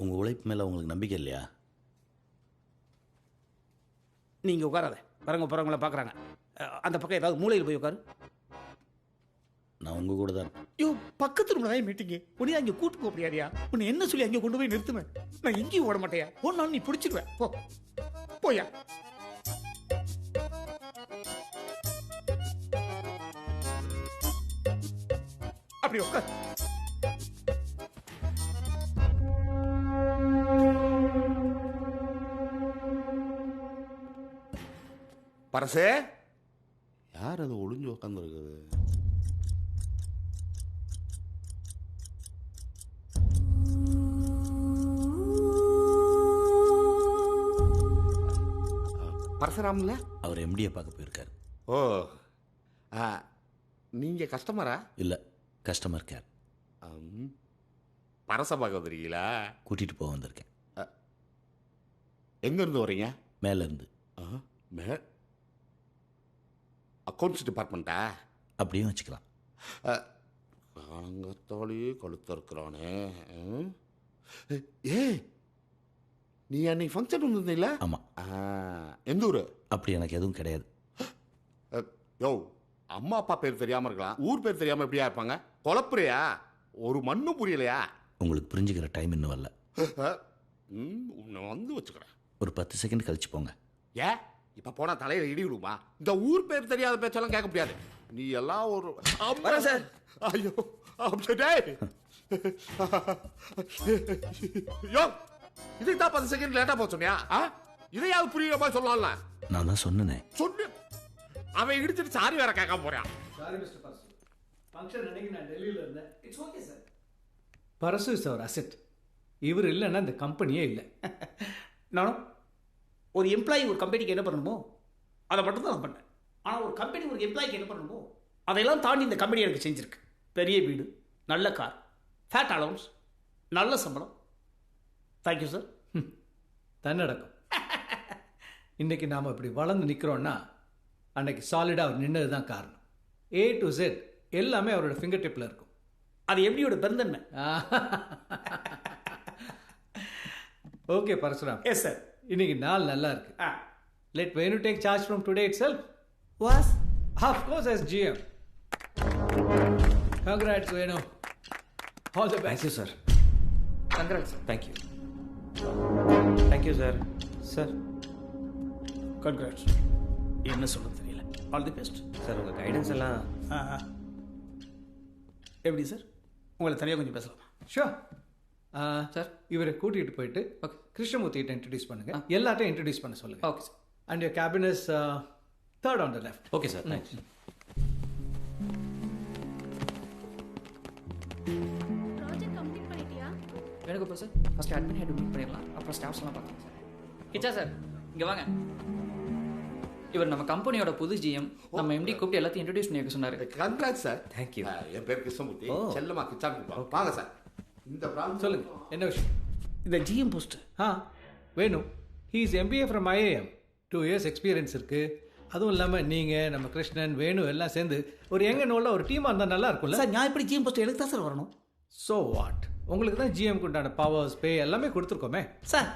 உங்கள் உழைப்பு மேலே உங்களுக்கு நம்பிக்கை இல்லையா? நீங்கள் உட்காராத, வரவங்க போகிறவங்கள பார்க்குறாங்க. அந்த பக்கம் ஏதாவது மூலையில் போய் உட்காரு. நான் உங்கள் கூட தான் இருப்பேன். ஐயோ, பக்கத்து ரூமில் தான் மீட்டிங்கு. உடனே அங்கே கூட்டு போக முடியாதியா? உன்னை என்ன சொல்லி அங்கே கொண்டு போய் நிறுத்துவேன்? நான் எங்கேயும் ஓட மாட்டேயா? ஒன்னாலும் நீ பிடிச்சிடுவேன். போ போயா. அப்படி உட்கார். பரசே, யார் அது ஒளிஞ்சு உட்காந்துருக்குது? பரசுராம்ல? அவர் எம்டியை பார்க்க போயிருக்காரு. ஓ, நீங்க கஸ்டமரா? இல்லை, கஸ்டமர் கேர். பரச பார்க்க வந்துருக்கீங்களா? கூட்டிகிட்டு போக வந்திருக்கேன். எங்கேருந்து வரீங்க? மேலேருந்து. அக்கௌண்ட்ஸ் டிபார்ட்மெண்ட்டா? அப்படியும் வச்சுக்கலாம். காலங்கத்தாலேயே கழுத்த இருக்கிறானே. ஏ, நீ அன்னைக்கு ஃபங்க்ஷன் வந்திருந்தீங்களா? ஆமாம். எந்த ஊர்? அப்படி எனக்கு எதுவும் கிடையாது. யோ, அம்மா அப்பா பேர் தெரியாமல் இருக்கலாம், ஊர் பேர் தெரியாமல் எப்படியா இருப்பாங்க? குழப்புறியா? ஒரு மண்ணும் புரியலையா? உங்களுக்கு புரிஞ்சுக்கிற டைம் இன்னும் வரல. உன்னை வந்து வச்சுக்கிறேன். ஒரு 10 செகண்ட் கழிச்சு போங்க. ஏ, இப்ப போனா தலையில இடி விடுமா? இந்த ஊர் பேர் தெரியாத பேச்செல்லாம் கேட்க முடியாது. நீ எல்லாம் ஒரு வரேன் சார். ஐயோ டேய் யோ இதுக்கு தான் 10 செகண்ட் லேட்டா போக சொன்னியா? இதையாவது புரியுற மாதிரி சொல்லலாம்ல. நான் தான் சொன்னேனே. சொன்ன அவன் இடிச்சிட்டு சாரி வேற கேட்காம போறான். சாரி மிஸ்டர் பரசு, ஃபங்க்ஷன் அன்னைக்கு நான் டெல்லியில் இருந்தேன். It's okay sir. Parasu is our asset. இவர் இல்லைன்னா இந்த கம்பெனியே இல்லை. நானும் ஒரு எம்ப்ளாயி ஒரு கம்பெனிக்கு என்ன பண்ணணுமோ அதை மட்டும் தான் நான் பண்ணேன். ஆனால் ஒரு கம்பெனி ஒரு எம்ப்ளாய்க்கு என்ன பண்ணணுமோ அதையெல்லாம் தாண்டி இந்த கம்பெனி எனக்கு செஞ்சுருக்கு. பெரிய வீடு, நல்ல கார், ஃபேட் அலவுன்ஸ், நல்ல சம்பளம். Thank you sir. தன்னடக்கம். இன்னைக்கு நாம் இப்படி வளர்ந்து நிற்கிறோன்னா அன்னைக்கு சாலிடாக அவர் நின்னது தான் காரணம். A to Z எல்லாமே அவரோட ஃபிங்கர் டிப்பில் இருக்கும். அது எப்படியோட பெருந்தன்மை. ஓகே பரசுராம். Yes sir. இன்னைக்கு நாள் நல்லா இருக்கு. Let Venu take charge from today itself. Was? Of course as GM. Congrats Venu. All the best. Thank you sir. Congrats. Thank you. Thank you sir. Sir congrats. என்ன சொல்ல தெரியல. All the best sir. உங்கள் guidance எல்லாம் எப்படி sir? உங்களை தனியாக கொஞ்சம் பேசலாமா? Sure sir. இவரை கூட்டிகிட்டு போயிட்டு கிருஷ்ணமூர்த்திகிட்ட இன்ட்ரடியூஸ் பண்ணுங்க. எல்லாத்தையும் இன்ட்ரடியூஸ் பண்ண சொல்லுங்க. Okay sir. And your cabin is third on the left. Okay sir. Thanks. Project complete பண்ணிட்டியா? வேணுக்கு அப்புறம் sir first admin head meet பண்ணிடலாம். அப்புறம் ஸ்டாஃப்ஸ்லாம் பார்க்கலாம் சார். கிச்சா சார் இங்கே வாங்க. இவர் நம்ம கம்பெனியோட புது GM. நம்ம MD கூப்பிட்டு எல்லாத்தையும் இன்ட்ரடியூஸ் பண்ணி வைக்க சொன்னார். Congrats sir. தேங்க்யூ. என் பேர் கிருஷ்ணமூர்த்தி. செல்லமா கிச்சான் கூப்பிடுவாங்க. வாங்க சார். இந்த பிரான்ச் சொல்லுங்க என்ன விஷயம்? இந்த GM post Venu. He is MBA from IIM. 2 years experience இருக்கு. அதுவும் இல்லாமல் நீங்கள் நம்ம கிருஷ்ணன் வேணு எல்லாம் சேர்ந்து ஒரு யங் அண்ட் ஓல்டாக ஒரு டீமாக இருந்தால் நல்லா இருக்கும்ல சார். நான் இப்படி GM போஸ்ட் எனக்கு தான் சார் வரணும். So what? உங்களுக்கு தான் GMக்கு உண்டான பவர்ஸ் பே எல்லாமே கொடுத்துருக்கோமே சார்.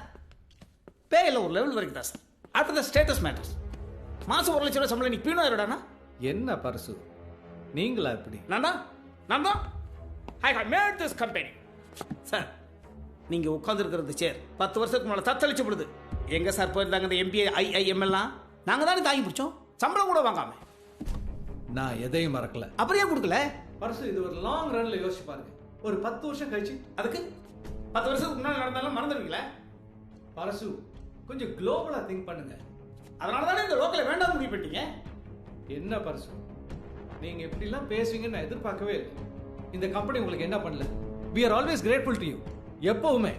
பே இல்லை ஒரு லெவல் வரைக்கும் தான் sir. After the status matters. மாதம் 1 லட்சம் ரூபாய் சம்பளம் நீ பீனாயிரடானா என்ன பரசு நீங்களா இப்படி? நான் தான் I have made this company. Sir நீங்கள் உட்காந்துருக்கிறது சேர் 10 வருஷத்துக்கு முன்னாடி தத்தளிச்சப்படுது. எங்கே சார் போயிருந்தாங்க இந்த MBA IIM எல்லாம்? நாங்கள் தானே தாங்கி பிடிச்சோம். சம்பளம் கூட வாங்காம. நான் எதையும் மறக்கல. அப்படியே கொடுக்கல பரசு. இது ஒரு லாங் ரன்ல யோசிச்சு பாருங்க. ஒரு 10 வருஷம் கழிச்சு அதுக்கு 10 வருஷத்துக்கு முன்னாடி நடந்தாலும் மறந்துடுவீங்களா? பரசு கொஞ்சம் குளோபலா திங்க் பண்ணுங்க. அதனால தானே இந்த லோக்கலை வேண்டாம் முடிவு பண்ணிட்டீங்க. என்ன பரசு நீங்க இப்படிலாம் பேசுவீங்கன்னு நான் எதிர்பார்க்கவே இல்லை. இந்த கம்பெனி உங்களுக்கு என்ன பண்ணல? we are always grateful to you. எப்பவுமே.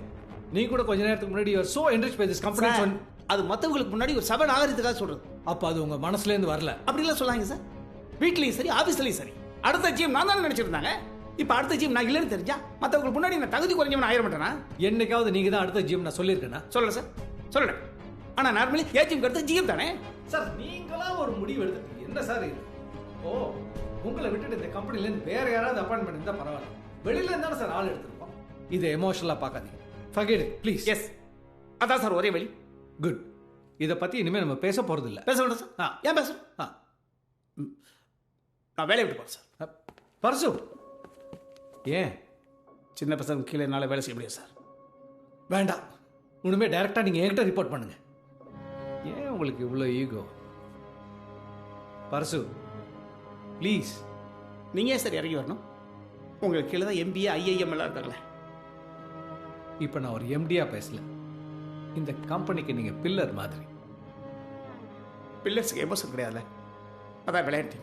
நீ கூட கொஞ்ச நேரத்துக்கு முன்னாடி you are so enriched by this company. அது மற்றவங்களுக்கு முன்னாடி ஒரு சபை நாகரிகத்துக்காக சொல்றது. அப்போ அது உங்க மனசுல இருந்து வரல அப்படிலாம் சொல்லாங்க சார். வீட்லயும் சரி ஆஃபீஸ்லயும் சரி. அடுத்த GM நான் தானே நினைச்சிருந்தாங்க. இப்போ அடுத்த GM நான் இல்லைன்னு தெரிஞ்சா மற்றவங்களுக்கு முன்னாடி நான் தகுதி குறைஞ்சவன் ஆயிட மாட்டேனா? என்னைக்காவது நீங்க தான் அடுத்த GM நான் சொல்லியிருக்கேனா? சொல்லல சார். சொல்லல. ஆனால் நார்மலி ஏஜிஎம் அடுத்த GM தானே சார். நீங்களா ஒரு முடிவு எடுத்து என்ன சார் இது? ஓ உங்களை விட்டுட்டு இந்த கம்பெனிலேருந்து வேற யாராவது அப்பாயின்மெண்ட் இருந்தால் பரவாயில்ல. வெளியில இருந்தானே சார் ஆள் எடுத்துருப்போம். இதை எமோஷனலாக பார்க்காதீங்க. forget it please. எஸ் அதான் சார் ஒரே வழி. குட். இதை பற்றி இனிமேல் நம்ம பேச போகிறது இல்லை. பேச வேண்டாம் சார். ஏன் பேசுறேன்? நான் வேலையை விட்டு போகிறேன் சார். பரசு ஏன்? சின்ன பசங்க கீழே என்னால் வேலை செய்ய முடியாது சார். வேண்டாம். உண்மையே டைரெக்டாக நீங்கள் என்கிட்ட ரிப்போர்ட் பண்ணுங்க. ஏன் உங்களுக்கு இவ்வளோ ஈகோ? பரசு ப்ளீஸ். நீங்கள் ஏன் சார் இறங்கி வரணும்? உங்களுக்கு கீழே தான் MBA IIM எல்லாம் இருக்காங்களே. இப்போ நான் ஒரு MDயா பேசல. இந்த கம்பெனிக்கு நீங்கள் பில்லர் மாதிரி. பில்லர்ஸுக்கு எமோஷன் கிடையாதுல்ல. அதான் விளையாட்டு.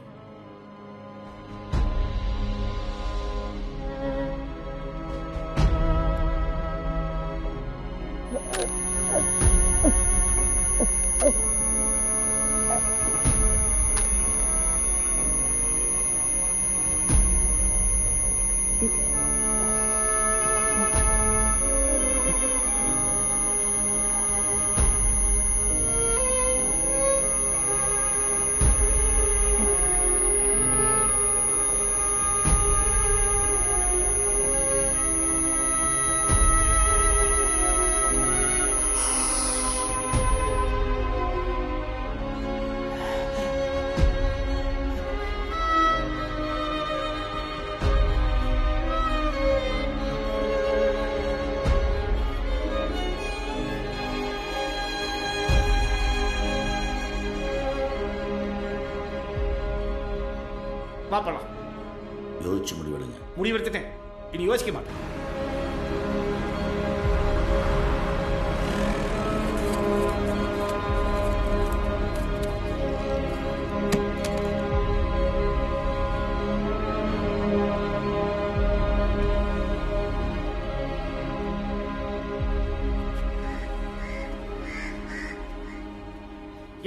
முடிவெடுத்துட்டேன், இனி யோசிக்க மாட்டேன்.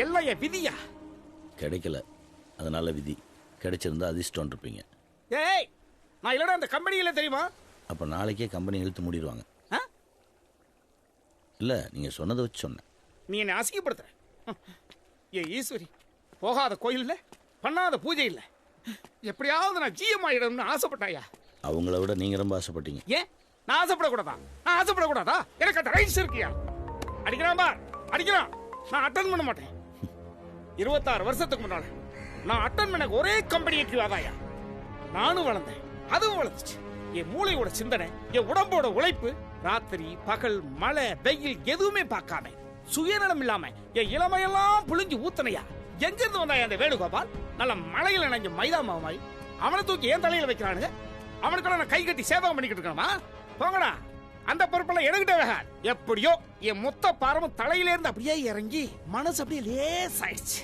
எல்லாம் என் விதியா? கிடைக்கல, அதனால விதி. கிடைச்சிருந்தா அதிர்ஷ்டம் இருப்பீங்க. ஏய், நான் இல்லடா அந்த கம்பெனியில தெரியுமா? அப்போ நாளைக்கே கம்பெனி இழுத்து மூடிடுவாங்க. இல்லை, நீங்கள் சொன்னதை வச்சு சொன்னேன். நீ என்னை அசிங்கப்படுத்துற. ஏ ஈஸ்வரி, போகாத கோயில் இல்லை, பண்ணாத பூஜை இல்லை, எப்படியாவது நான் ஜிஎம் ஆகிடணும்னு ஆசைப்பட்டாயா? அவங்கள விட நீங்கள் ரொம்ப ஆசைப்பட்டீங்க. ஏன் நான் ஆசைப்படக்கூடாதா? நான் ஆசைப்படக்கூடாதா? எனக்கு அந்த ரைட்ஸ் இருக்கியா? அடிக்கிறான் பார், அடிக்கிறான். நான் அட்டன் பண்ண மாட்டேன். 26 வருஷத்துக்கு முன்னால நான் அட்டன் பண்ண ஒரே கம்பெனி ஆதாயா. நானும் வளர்ந்தேன், அதுவும் வளர்ந்துச்சு. என் மூளையோட சிந்தனை, என் உடம்போட உழைப்பு, ராத்திரி பகல் மழை வெயில் எதுவுமே பார்க்காம சுயநலம் இல்லாம என் இளமையெல்லாம் புழிஞ்சு ஊத்தனையா. எங்க இருந்து வந்தாயா அந்த வேணுகோபால்? நல்ல மழையில நினைஞ்ச மைதா மாவாய் அவனை தூக்கி ஏன் தலையில வைக்கிறானுங்க? அவனுக்கெல்லாம் நான் கை கட்டி சேவகம் பண்ணிக்கிட்டு இருக்கணுமா? போங்கடா, அந்த பொறுப்பெல்லாம் எனக்கிட்ட வேக. எப்படியோ என் மொத்த பாரமும் தலையில இருந்து அப்படியே இறங்கி மனசு அப்படியே லேசாயிடுச்சு.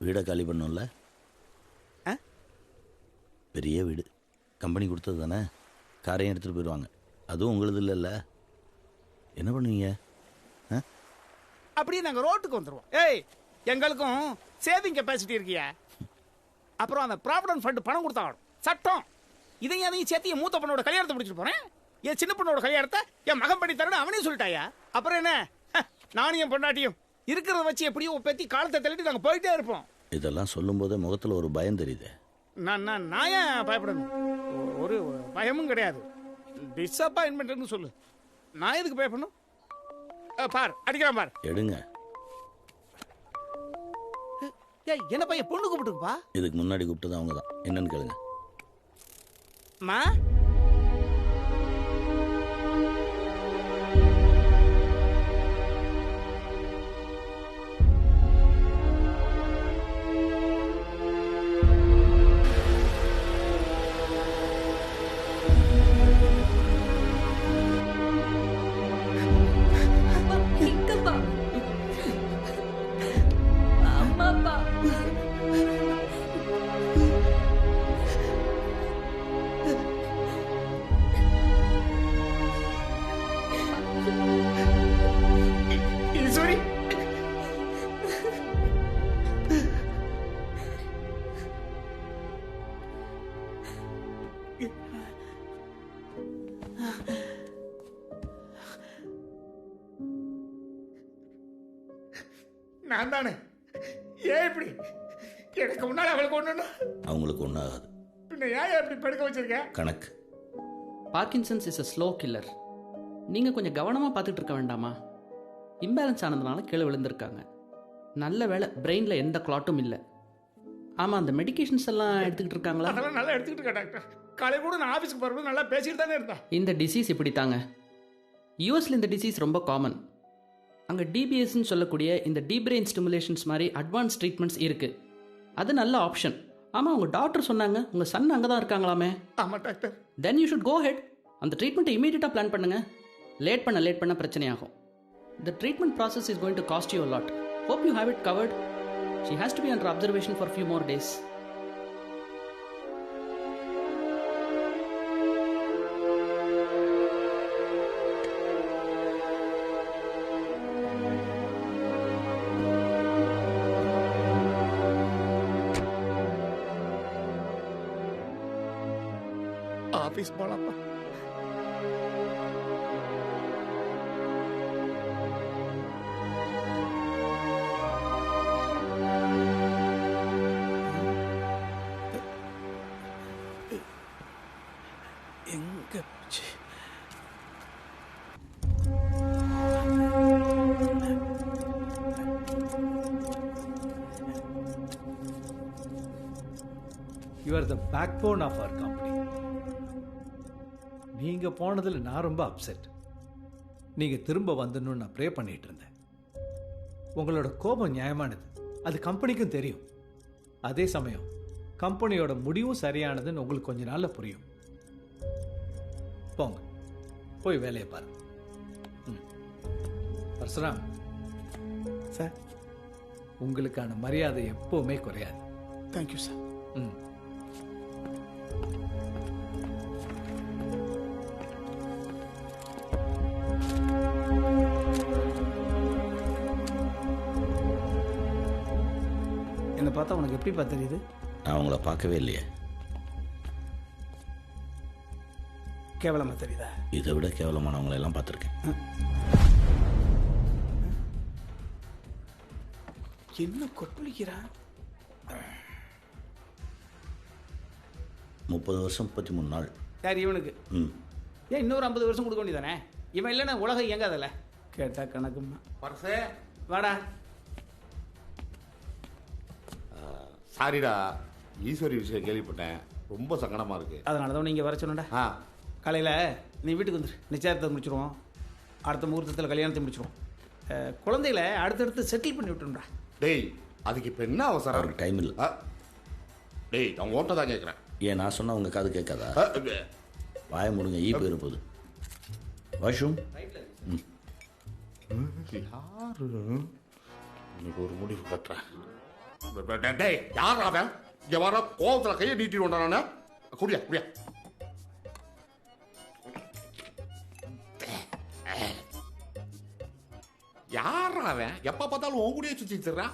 வீடை காலி பண்ணும்ல, பெரிய வீடு, கம்பெனி கொடுத்தது தானே, காரையும் எடுத்துகிட்டு போயிடுவாங்க. அதுவும் உங்களது இல்லைல்ல, என்ன பண்ணுவீங்க? அப்படியே நாங்கள் ரோட்டுக்கு வந்துடுவோம். ஏய், எங்களுக்கும் சேவிங் கெப்பாசிட்டி இருக்கியா? அப்புறம் அந்த ப்ராவிடன்ட் ஃபண்ட் பணம் கொடுத்தாலும் சட்டம். இதையும் அதையும் சேர்த்து என் மூத்த பொண்ணோட கல்யாணத்தை முடிச்சுட்டு போறேன். என் சின்ன பொண்ணோட கல்யாணத்தை என் மகன் பண்ணி தரேன்னு அவனே சொல்லிட்டாயா? அப்புறம் என்ன, நானும் என் பொண்டாட்டியும் இருக்கிறத வச்சு எப்படியோ பேத்தி காலத்தை தள்ளிட்டு நாங்கள் போயிட்டே இருப்போம். இதெல்லாம் சொல்லும் போதே முகத்தில் ஒரு பயம் தெரியுது. நான் ஏன் பயப்படணும்? ஒரு பயமும் கிடையாது. டிசப்பாயின்மெண்ட்னு சொல்லு. நான் எதுக்கு பயப்படணும்? பார், அடிக்கிறான் பார். எடுங்க. ஏய், என்ன பையன் பொண்ணு கூப்பிட்டுப்பா? இதுக்கு முன்னாடி கூப்பிட்டது அவங்க தான். என்னன்னு கேளுங்க. மா, ஈஸ்வரி, நான் தானே. ஏன் இப்படி எனக்கு முன்னாடி அவளுக்கு ஒண்ணு? அவங்களுக்கு ஒன்றாகாது. பின்ன ஏன் இப்படி படுக்க வச்சிருக்க? கணக்கு. Parkinson's is a slow killer. நீங்கள் கொஞ்சம் கவனமாக பார்த்துட்டு இருக்க வேண்டாமா? இம்பேலன்ஸ் ஆனதுனால கீழே விழுந்திருக்காங்க. நல்ல வேளை பிரெயினில் எந்த கிளாட்டும் இல்லை. ஆமாம், அந்த மெடிகேஷன்ஸ் எல்லாம் எடுத்துக்கிட்டு இருக்காங்களா? அதெல்லாம் நல்லா எடுத்துக்கிட்டு இருக்கா டாக்டர். காலையில் கூட நான் ஆஃபீஸ்க்கு போகிறப்ப நல்லா பேசிட்டு தானே இருந்தா. இந்த டிசீஸ் இப்படி தாங்க. யூஎஸில் இந்த டிசீஸ் ரொம்ப காமன். அங்கே டிபிஎஸ்ன்னு சொல்லக்கூடிய இந்த டீப் பிரெயின் ஸ்டிமுலேஷன்ஸ் மாதிரி அட்வான்ஸ் ட்ரீட்மெண்ட்ஸ் இருக்குது. அது நல்ல ஆப்ஷன். ஆமாம், உங்கள் டாக்டர் சொன்னாங்க உங்கள் சன் அங்கே தான் இருக்காங்களாமே. ஆமாம் doctor. Then you should go head. அந்த ட்ரீட்மெண்ட்டை இமீடியட்டாக பிளான் பண்ணுங்கள். லேட் பண்ண பிரச்சனையாகும். The treatment process is going to cost you a lot. Hope you have it covered. She has to be under observation for a few more days. Office போலாம்ப்பா. You are the backbone of our company. நீங்க போனதில் நான் ரொம்ப upset. நீங்க திரும்ப வந்துடணும்னு நான் pray பண்ணிட்டு இருந்தேன். உங்களோட கோபம் நியாயமானது, அது கம்பெனிக்கும் தெரியும். அதே சமயம் கம்பெனியோட முடிவும் சரியானதுன்னு உங்களுக்கு கொஞ்ச நாள்ல புரியும். போங்க, போய் வேலையை பாருங்க. பரசுராம் சார், உங்களுக்கான மரியாதை எப்பவுமே குறையாது. Thank you sir. ம். என்னை பார்த்தா உனக்கு எப்படிப்பா தெரியுது? நான் உங்களை பார்க்கவே இல்லையே. கேவலமா தெரியுதா? இதை விட கேவலமானவங்களை எல்லாம் பார்த்துருக்கேன். என்ன கொப்பளிக்கிறான்? 30 வருஷம் 33 நாள். யார் இவனுக்கு? ம். ஏன் இன்னொரு 50 வருஷம் கொடுக்க வேண்டியதானே? இவன் இல்லைன்னா உலகம் இயங்காதல்ல. கேட்டா கணக்குமா? பரசே வாடா. சாரிடா, ஈஸ்வரி விஷயம் கேள்விப்பட்டேன். ரொம்ப சங்கடமா இருக்கு. அதனால தான் நீங்கள் வர சொன்னடா. காலையில் நீ வீட்டுக்கு வந்துரு. நிச்சயத்தை முடிச்சிருவோம். அடுத்த முகூர்த்தத்தில் கல்யாணத்தை முடிச்சிருவோம். குழந்தைகளை அடுத்தடுத்து செட்டில் பண்ணி விட்டுருண்டா. டேய், அதுக்கு இப்போ என்ன அவசரம்? அவருக்கு டைம் இல்லை. டேய், நான் ஓட்ட தான் கேட்குறேன். ஏன் நான் சொன்னால் உங்கள் காது கேட்காதா? வாய முடுங்க, ஈ போயிருப்போது. வாஷ்ரூம். யாரு இன்னைக்கு ஒரு முடிவு கட்டுறேன். டேய், யார் அவன்? இங்கே வர கோவத்தில் கையை நீட்டிட்டு வந்தானே. குடியா குடியா. யார் அவன்? எப்போ பார்த்தாலும் உன் கூடயே சுற்றி தர்றான்.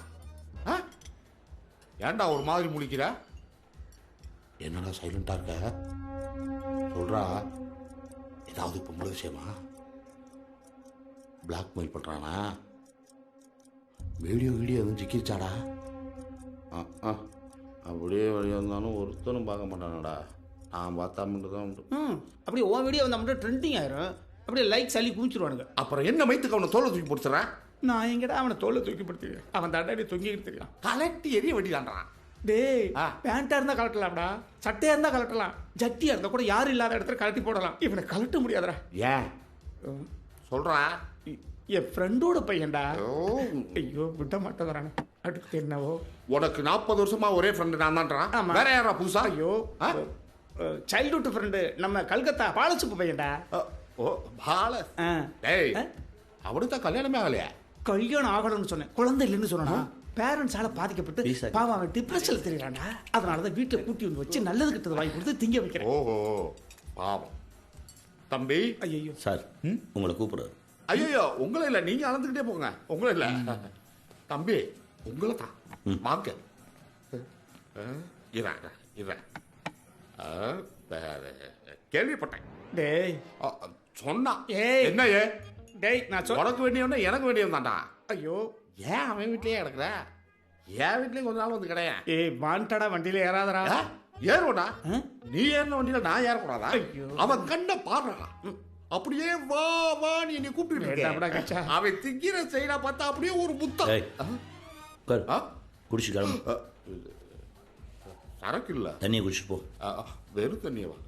ஏன்டா ஒரு மாதிரி முழிக்கிற? என்னடா சைலண்டா இருக்க? சொல்றா, ஏதாவது பொம்பளை விஷயமா? பிளாக்மெயில் பண்றானா? வீடியோ எதுவும் சிக்கிச்சாடா? அப்படியே வழியாக இருந்தாலும் ஒருத்தனும் பார்க்க மாட்டானடா. நான் பார்த்தா மட்டும் தான் உண்டு. அப்படி உன் வீடியோ வந்தால் மட்டும் ட்ரெண்டிங் ஆயிரும். அப்படியே லைக் சளி குமிச்சிருவானுங்க. அப்புறம் என்ன மைத்துக்கு அவனை தோலை தூக்கி போடுத்துறேன்? நான் எங்கடா அவனை தோலை தூக்கி படுத்துறேன்? அவன் தண்டாடி தொங்கிக்கிட்டு தெரியும். கலட்டி எரிய வெட்டிதான்றான். டேய், பேண்டா இருந்தா கலட்டலாம்டா, சட்டையா இருந்தா கலட்டலாம், ஜட்டியா இருந்தா கூட யாரும் இல்லாத இடத்துல கலட்டி போடலாம். இவனை கலட்ட முடியாதுடா. ஏன் சொல்றா? என் ஃப்ரெண்டோட பையன்டா. ஐயோ, விட மாட்டேங்கிறானே. அடுத்து என்னவோ? உனக்கு 40 வருஷமா ஒரே ஃப்ரெண்டு நான் தான்றான். வேற யாரா புதுசா? ஐயோ, சைல்ட்ஹுட் ஃப்ரெண்டு நம்ம கல்கத்தா பாலசுப்பு பையன்டா. ஓ, பால. டேய், அவனுக்கு தான் கல்யாணமே ஆகலையா? கல்யாணம் ஆகணும்னு சொன்னேன், குழந்தை இல்லைன்னு சொன்னா. பேரண்ட்ஸால பாதிக்கப்பட்டு பாவம் அவன் டிப்ரெஷன்ல தெரியறான்டா. அதனாலதான் வீட்டுல கூட்டி வந்து வச்சு நல்லது கிட்டது வாங்கி கொடுத்து திங்க வைக்கிறேன். ஓஹோ, பாவம். தம்பி. ஐயோ சார், உங்களை கூப்பிடுறாரு. ஐயோ, உங்களை இல்லை, நீங்க அளந்துக்கிட்டே போங்க. உங்களை இல்லை தம்பி, உங்களை தான். வாங்க. கேள்விப்பட்டேன். டேய் சொன்னா என்ன? டேய், நான் உனக்கு வேண்டியவன எனக்கு வேண்டியவன் தான்டா. ஐயோ, ஏன் அவன் வீட்லயே கிடக்குற? என் வீட்லயும் கொஞ்ச நாள் வந்து கிடையாது. ஏய், வாண்டடா வண்டியில ஏறாதடா. ஏறுவடா? நீ ஏறின வண்டியில நான் ஏறக்கூடாதா? அவன் கண்ண பாடுறா. அப்படியே வா வா நீ கூப்பிட்டு அவன் திங்கிற செய்யறா பார்த்தா அப்படியே ஒரு முத்தம். குடிச்சு கிளம்பு. சரக்கு இல்ல, தண்ணியை குடிச்சு போ. வெறும் தண்ணியவா?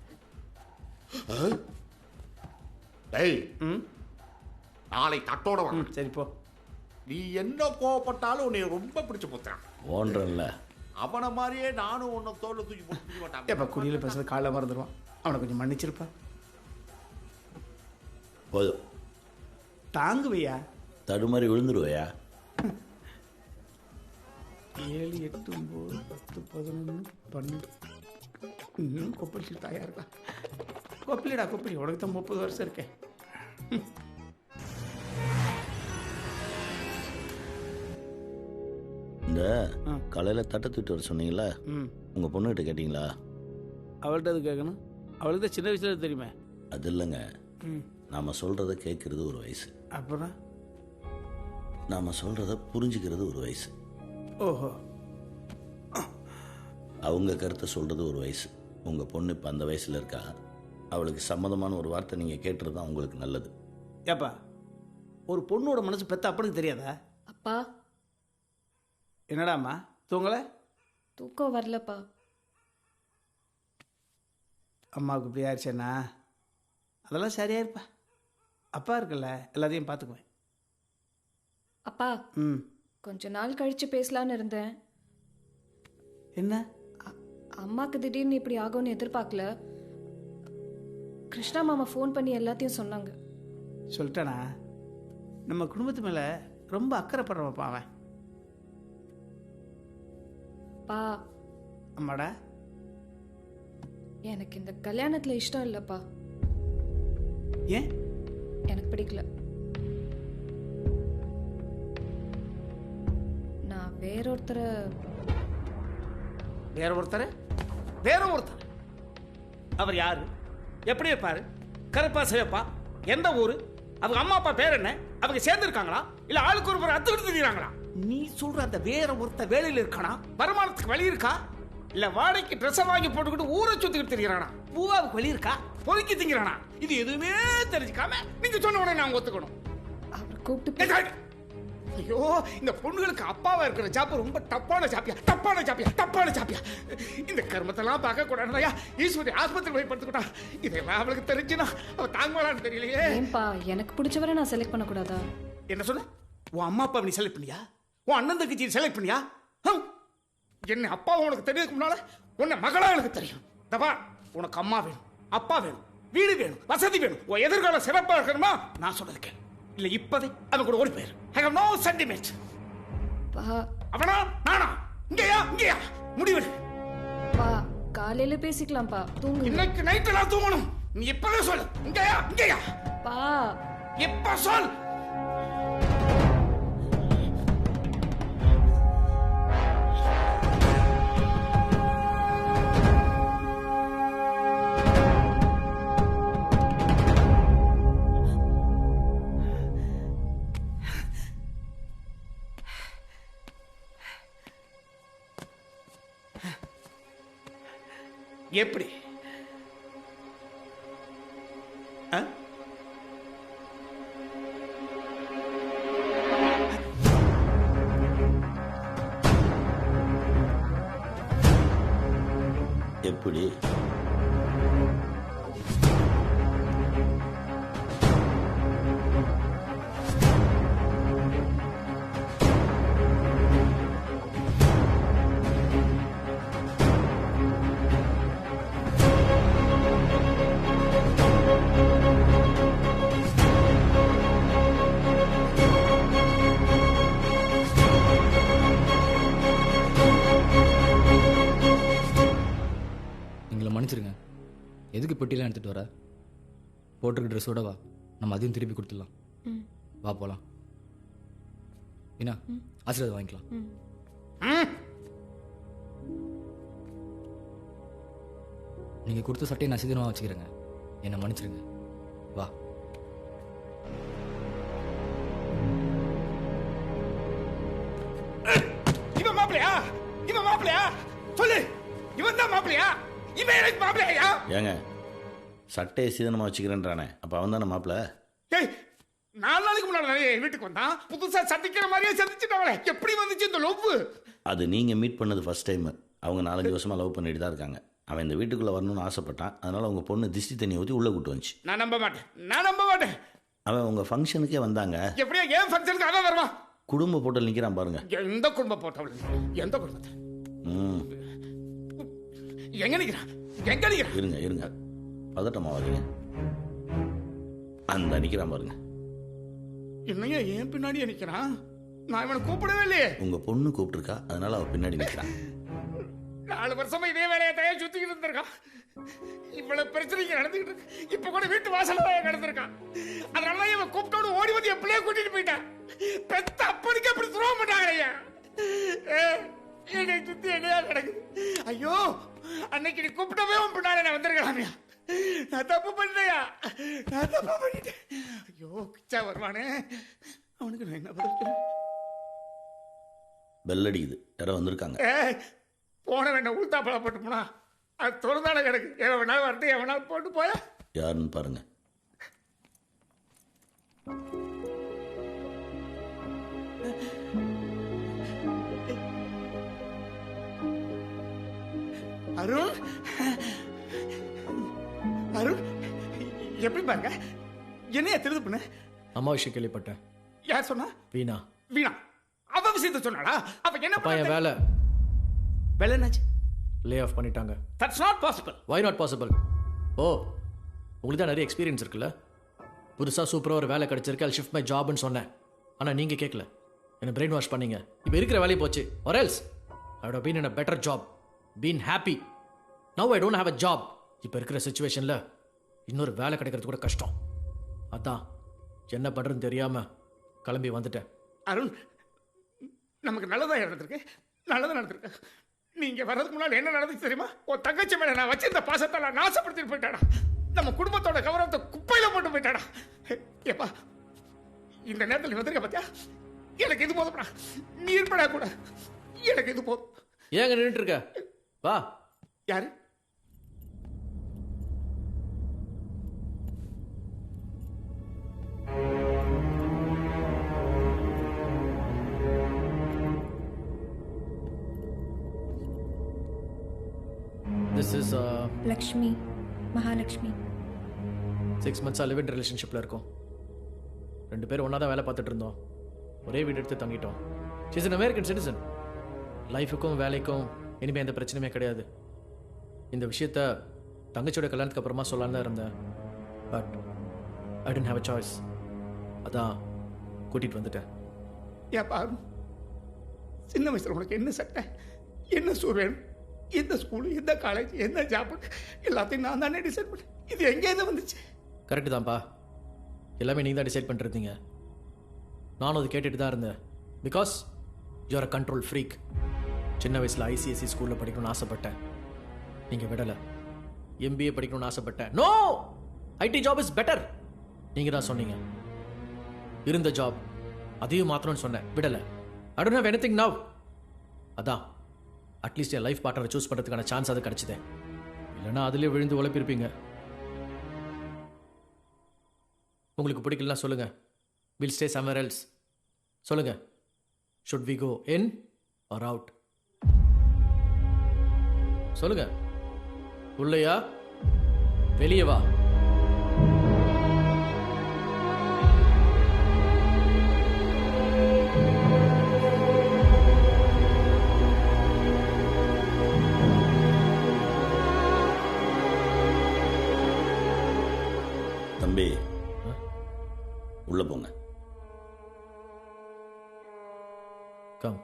டேய், நாளை தட்டோட வா. சரி போ. நீ என்ன கோவப்பட்டாலும் உன்னை ரொம்ப பிடிச்சு போத்துறான். ஓன்றல்ல, அவனை மாதிரியே நானும் உன்னை தோல்ல தூக்கி போட்டு மாட்டான். எப்ப குடியில பேசுறது காலைல மறந்துடுவான். அவனை கொஞ்சம் மன்னிச்சிருப்பா. போதும். தாங்குவையா? தடுமாறி விழுந்துருவையா? 7, 8, 9, 10, 11, 12. இன்னும் கொப்பளிச்சு தாயா இருக்கா? கொப்பளிடா கொப்பளி, உனக்கு தான் 30 வருஷம் இருக்கேன். இந்த காலையில் தட்டை தூக்கிட்டு வர சொன்னீங்களா? உங்க பொண்ணுகிட்ட கேட்டீங்களா? அவள்கிட்ட அது கேட்கணும். அவளுக்கு தான் சின்ன வயசுல தெரியுமே. அது இல்லைங்க, நாம சொல்றத கேட்கறது ஒரு வயசு, அப்புறம் நாம சொல்றத புரிஞ்சுக்கிறது ஒரு வயசு. ஓஹோ. அவங்க கருத்தை சொல்றது ஒரு வயசு. உங்க பொண்ணு இப்போ அந்த வயசுல இருக்கா. அவளுக்கு சம்மதமான ஒரு வார்த்தை நீங்க கேட்டுறது தான் உங்களுக்கு நல்லது. ஏப்பா, ஒரு பொண்ணோட மனசு பெத்த அப்பனுக்கு தெரியாதா? அப்பா. என்னடாம்மா, தூங்கல? தூக்கம் வரலப்பா. அம்மாவுக்கு இப்படி ஆயிடுச்சேண்ணா, அதெல்லாம் சரியா இருப்பா. அப்பா இருக்குல்ல, எல்லாத்தையும் பார்த்துக்குவேன். அப்பா, கொஞ்ச நாள் கழிச்சு பேசலான்னு இருந்தேன். என்ன? அம்மாக்கு திடீர்னு இப்படி ஆகும்னு எதிர்பார்க்கல. கிருஷ்ணா மாமா ஃபோன் பண்ணி எல்லாத்தையும் சொன்னாங்க. சொல்லிட்டானா? நம்ம குடும்பத்து மேலே ரொம்ப அக்கறைப்படுறவப்பா அவன். பா அம்மாடா, எனக்கு இந்த கல்யாணத்துல இஷ்டம் இல்லப்பா. ஏன்? எனக்கு பிடிக்கல. நான் வேற ஒருத்தர் அவர் யாரு? எப்படி இருப்பாரு? கருப்பா சிவப்பா? எந்த ஊரு? அவங்க அம்மா அப்பா பேர் என்ன? அவங்க சேர்ந்து இருக்காங்களா இல்ல ஆளுக்கு ஒரு பேர் அத்துக்கிட்டு திரிகிறாங்களா? நீ சொல்ற அந்த வேற ஒருத்த வேலையில இருக்கானா? வருமானத்துக்கு வழி இருக்கா இல்ல வாடகைக்கு ட்ரெஸ் வாங்கி போட்டுக்கிட்டு ஊரை சுத்திக்கிட்டு திரிகிறானா? பூவாவுக்கு வழி இருக்கா? பொறுக்கி திங்கிறானா? இது எதுவுமே தெரிஞ்சுக்காம நீங்க சொன்ன உடனே நான் ஒத்துக்கணும். அவர் கூப்பிட்டு ஐயோ, இந்த பொண்ணுகளுக்கு அப்பாவா இருக்கிற ஜாப்பு ரொம்ப தப்பான ஜாப்பியா. இந்த கர்மத்தெல்லாம் பார்க்க கூடாதுயா. ஈஸ்வரி ஆஸ்பத்திரி போய் படுத்துக்கிட்டா இதெல்லாம் அவளுக்கு தெரிஞ்சுனா அவ தாங்குவாளான்னு தெரியலையே. ஏன்பா, எனக்கு பிடிச்சவரை நான் செலக்ட் பண்ண கூடாதா? என்ன சொன்ன? உன் அம்மா அப்பா நீ செலக்ட் பண்ணியா? உன் அண்ணன் தங்கச்சி செலக்ட் பண்ணியா? என்ன அப்பா உனக்கு தெரியறதுக்கு முன்னால உன்னை மகளா எனக்கு தெரியும். தப்பா, உனக்கு அம்மா வேணும், அப்பா வேணும், வீடு வேணும், வசதி வேணும், உன் எதிர்காலம் சிறப்பா இருக்கணுமா? நான் சொல்றதுக்கு இல்ல இப்பதே அவன் கூட ஓடி போயிரு. I have no sentiment. அவனா நானா? இங்கயா முடிவெடு. பா, காலையில பேசிக்கலாம்ப்பா. தூங்கு. இன்னைக்கு நைட்டு நான் தூங்கணும். நீ இப்பவே சொல்லு. இங்கயா பா, இப்ப சொல். எப்படி? எப்படி? மன்னிச்சிருங்க. எதுக்கு பெட்டிலாம் எடுத்துட்டு வர? போட்டிருக்க ட்ரெஸ்ஸோட வா, நம்ம அதையும் திருப்பி கொடுத்துடலாம். வா போலாம். என்ன ஆசீர்வாதம் வாங்கிக்கலாம். நீங்க கொடுத்த சட்டையை நான் சீக்கிரமா வச்சுக்கிறேங்க. என்னை மன்னிச்சிருங்க. வா. இவன் மாப்பிளையா? சொல்லு, இவன் தான் மாப்பிளையா? இவன் எனக்கு மாப்பிளையா? ஏங்க, சட்டையை சீதனமா வச்சுக்கிறேன்றானே, அப்ப அவன் தானே மாப்பிள்ள? ஏய், 4 நாளைக்கு முன்னாடி வீட்டுக்கு வந்தான், புதுசா சந்திக்கிற மாதிரியே சந்திச்சுட்டாங்களே. எப்படி வந்துச்சு இந்த லவ்? அது நீங்க மீட் பண்ணது ஃபர்ஸ்ட் டைம். அவங்க 4-5 வருஷமா லவ் பண்ணிட்டு தான் இருக்காங்க. அவன் இந்த வீட்டுக்குள்ள வரணும்னு ஆசைப்பட்டான். அதனால உங்க பொண்ணு திஷ்டி தண்ணி ஊற்றி உள்ள கூட்டு வந்துச்சு. நான் நம்ப மாட்டேன். அவன் உங்க ஃபங்க்ஷனுக்கே வந்தாங்க. எப்படியா ஏன் ஃபங்க்ஷனுக்கு அவன் வருவான்? குடும்ப போட்டல் நிக்கிறான் பாருங்க. எந்த குடும்ப போட்டல்? எந்த குடும்பத்தை? எங்க நிக்கிறான்? இருங்க பதட்டமாவாதீங்க. அந்த நிக்கிறான் பாருங்க. என்னையா ஏன் பின்னாடியே நிக்கிறான்? நான் இவனை கூப்பிடவே இல்லையே. உங்க பொண்ணு கூப்பிட்டுருக்கா, அதனால அவ பின்னாடி நிக்கிறான். 4 வருஷமா இதே வேலையை தயார் சுத்திக்கிட்டு இருந்திருக்கான். இவ்வளவு பிரச்சனைக்கு நடந்துகிட்டு இருக்கு. இப்ப கூட வீட்டு வாசல்ல தான் நடந்திருக்கான். அதனால இவன் கூப்பிட்டோடு ஓடி வந்து என் பிள்ளைய கூட்டிட்டு போயிட்டான். பெத்த அப்பனுக்கு அப்படி துரோகம் பண்ணாங்க ஐயா. என்னை சுத்தி என்னையா நடக்குது? ஐயோ, அன்னைக்கு நீ கூப்பிட்டவே உன் பின்னாலே நான் வந்திருக்கலாமையா. நான் தப்பு பண்ணிட்டேன். ஐயோ, கிச்சா வருவானே, அவனுக்கு நான் என்ன பதில்? பெல் அடிக்குது, யாரோ வந்திருக்காங்க. போன வேண்டாம், உள்தாப்பழ போட்டு போனா அது திறந்தால கிடக்கு. எவனா வரட்டு, எவனா போட்டு போயா. யாருன்னு பாருங்க. அருண், எப்படி பாருங்க? என்னையா திருது பண்ண? அம்மா விஷயம் கேள்விப்பட்டேன். யார் சொன்னா? வீணா. அவ விஷயத்த சொன்னாடா? அவ என்ன வேலை என்னாச்சு? லே ஆஃப் பண்ணிட்டாங்க. That's not possible. Why not possible? ஓ, உங்களுக்கு தான் நிறைய எக்ஸ்பீரியன்ஸ் இருக்குல்ல. புதுசாக சூப்பராக ஒரு வேலை கிடச்சிருக்கு, I'll shift my jobன்னு சொன்னேன். ஆனால் நீங்கள் கேட்கல, என்னை பிரெயின் வாஷ் பண்ணீங்க. இப்போ இருக்கிற வேலையை போச்சு. or else I would have been in a better job, been happy. Now I don't have a job. இப்போ இருக்கிற சுச்சுவேஷனில் இன்னொரு வேலை கிடைக்கிறது கூட கஷ்டம். அதான் என்ன பண்ணுறதுன்னு தெரியாமல் கிளம்பி வந்துட்டேன். அருண், நமக்கு நல்லதாக நடந்திருக்கு, நல்லதாக நடந்திருக்கு. நீங்க வர்றதுக்கு முன்னாடி என்ன நடந்துச்சு தெரியுமா? உன் தங்கச்சி மேல நான் வச்சிருந்த பாசத்தை நான் நாசப்படுத்திட்டு போயிட்டாடா. நம்ம குடும்பத்தோட கௌரவத்தை குப்பையில போட்டு போயிட்டாடா. ஏப்பா, இந்த நேரத்தில் வந்திருக்க பார்த்தியா? எனக்கு இது போதும்டா, நீ இருப்படா கூட. எனக்கு இது போதும். ஏங்க நின்றுட்டு இருக்க? வா. யாரு? This is Lakshmi, Mahalakshmi. 6 months live in ரிலேஷன்ஷிப்பில் இருக்கோம். 2 பேரும் ஒன்றா தான் வேலை பார்த்துட்டு இருந்தோம். ஒரே வீடு எடுத்து தங்கிட்டோம். She's an American citizen. லைஃபுக்கும் வேலைக்கும் இனிமேல் எந்த பிரச்சனையுமே கிடையாது. இந்த விஷயத்த தங்கச்சியோட கல்யாணத்துக்கு அப்புறமா சொல்லலான்னு தான் இருந்தேன். But I didn't have a choice. அதான் கூட்டிகிட்டு வந்துட்டேன். ஏப்பா, சின்ன வயசுல உனக்கு என்ன சட்டை, என்ன சூர் வேணும், எந்த ஸ்கூலு, எந்த காலேஜ், எந்த ஜாப், எல்லாத்தையும் நான் தானே டிசைட் பண்ணேன். இது எங்கேருந்து வந்துச்சு? கரெக்டு தான்ப்பா, எல்லாமே நீங்கள் தான் டிசைட் பண்ணிருந்தீங்க. நானும் அது கேட்டுட்டு தான் இருந்தேன். Because you're a control freak. சின்ன வயசில் ஐசிஎஸ்சி ஸ்கூலில் படிக்கணும்னு ஆசைப்பட்டேன், நீங்கள் விடலை. எம்பிஏ படிக்கணும்னு ஆசைப்பட்டேன். No, IT job is better நீங்கள் தான் சொன்னீங்க. இருந்த ஜாப் அதையும் மாத்திரம்னு சொன்னேன், விடலை. I don't have anything now. அதான் அட்லீஸ்ட் என் லைஃப் பார்ட்னரை சூஸ் பண்ணுறதுக்கான சான்ஸ் அது கிடச்சிதே. இல்லைன்னா அதிலே விழுந்து உழைப்பிருப்பீங்க. உங்களுக்கு பிடிக்கலனா சொல்லுங்க, வில் ஸ்டே சம்வேர் எல்ஸ். சொல்லுங்க, should we go in or out? சொல்லுங்க, உள்ளையா வெளியே வா? தம்பி, உள்ள போங்க. கம்.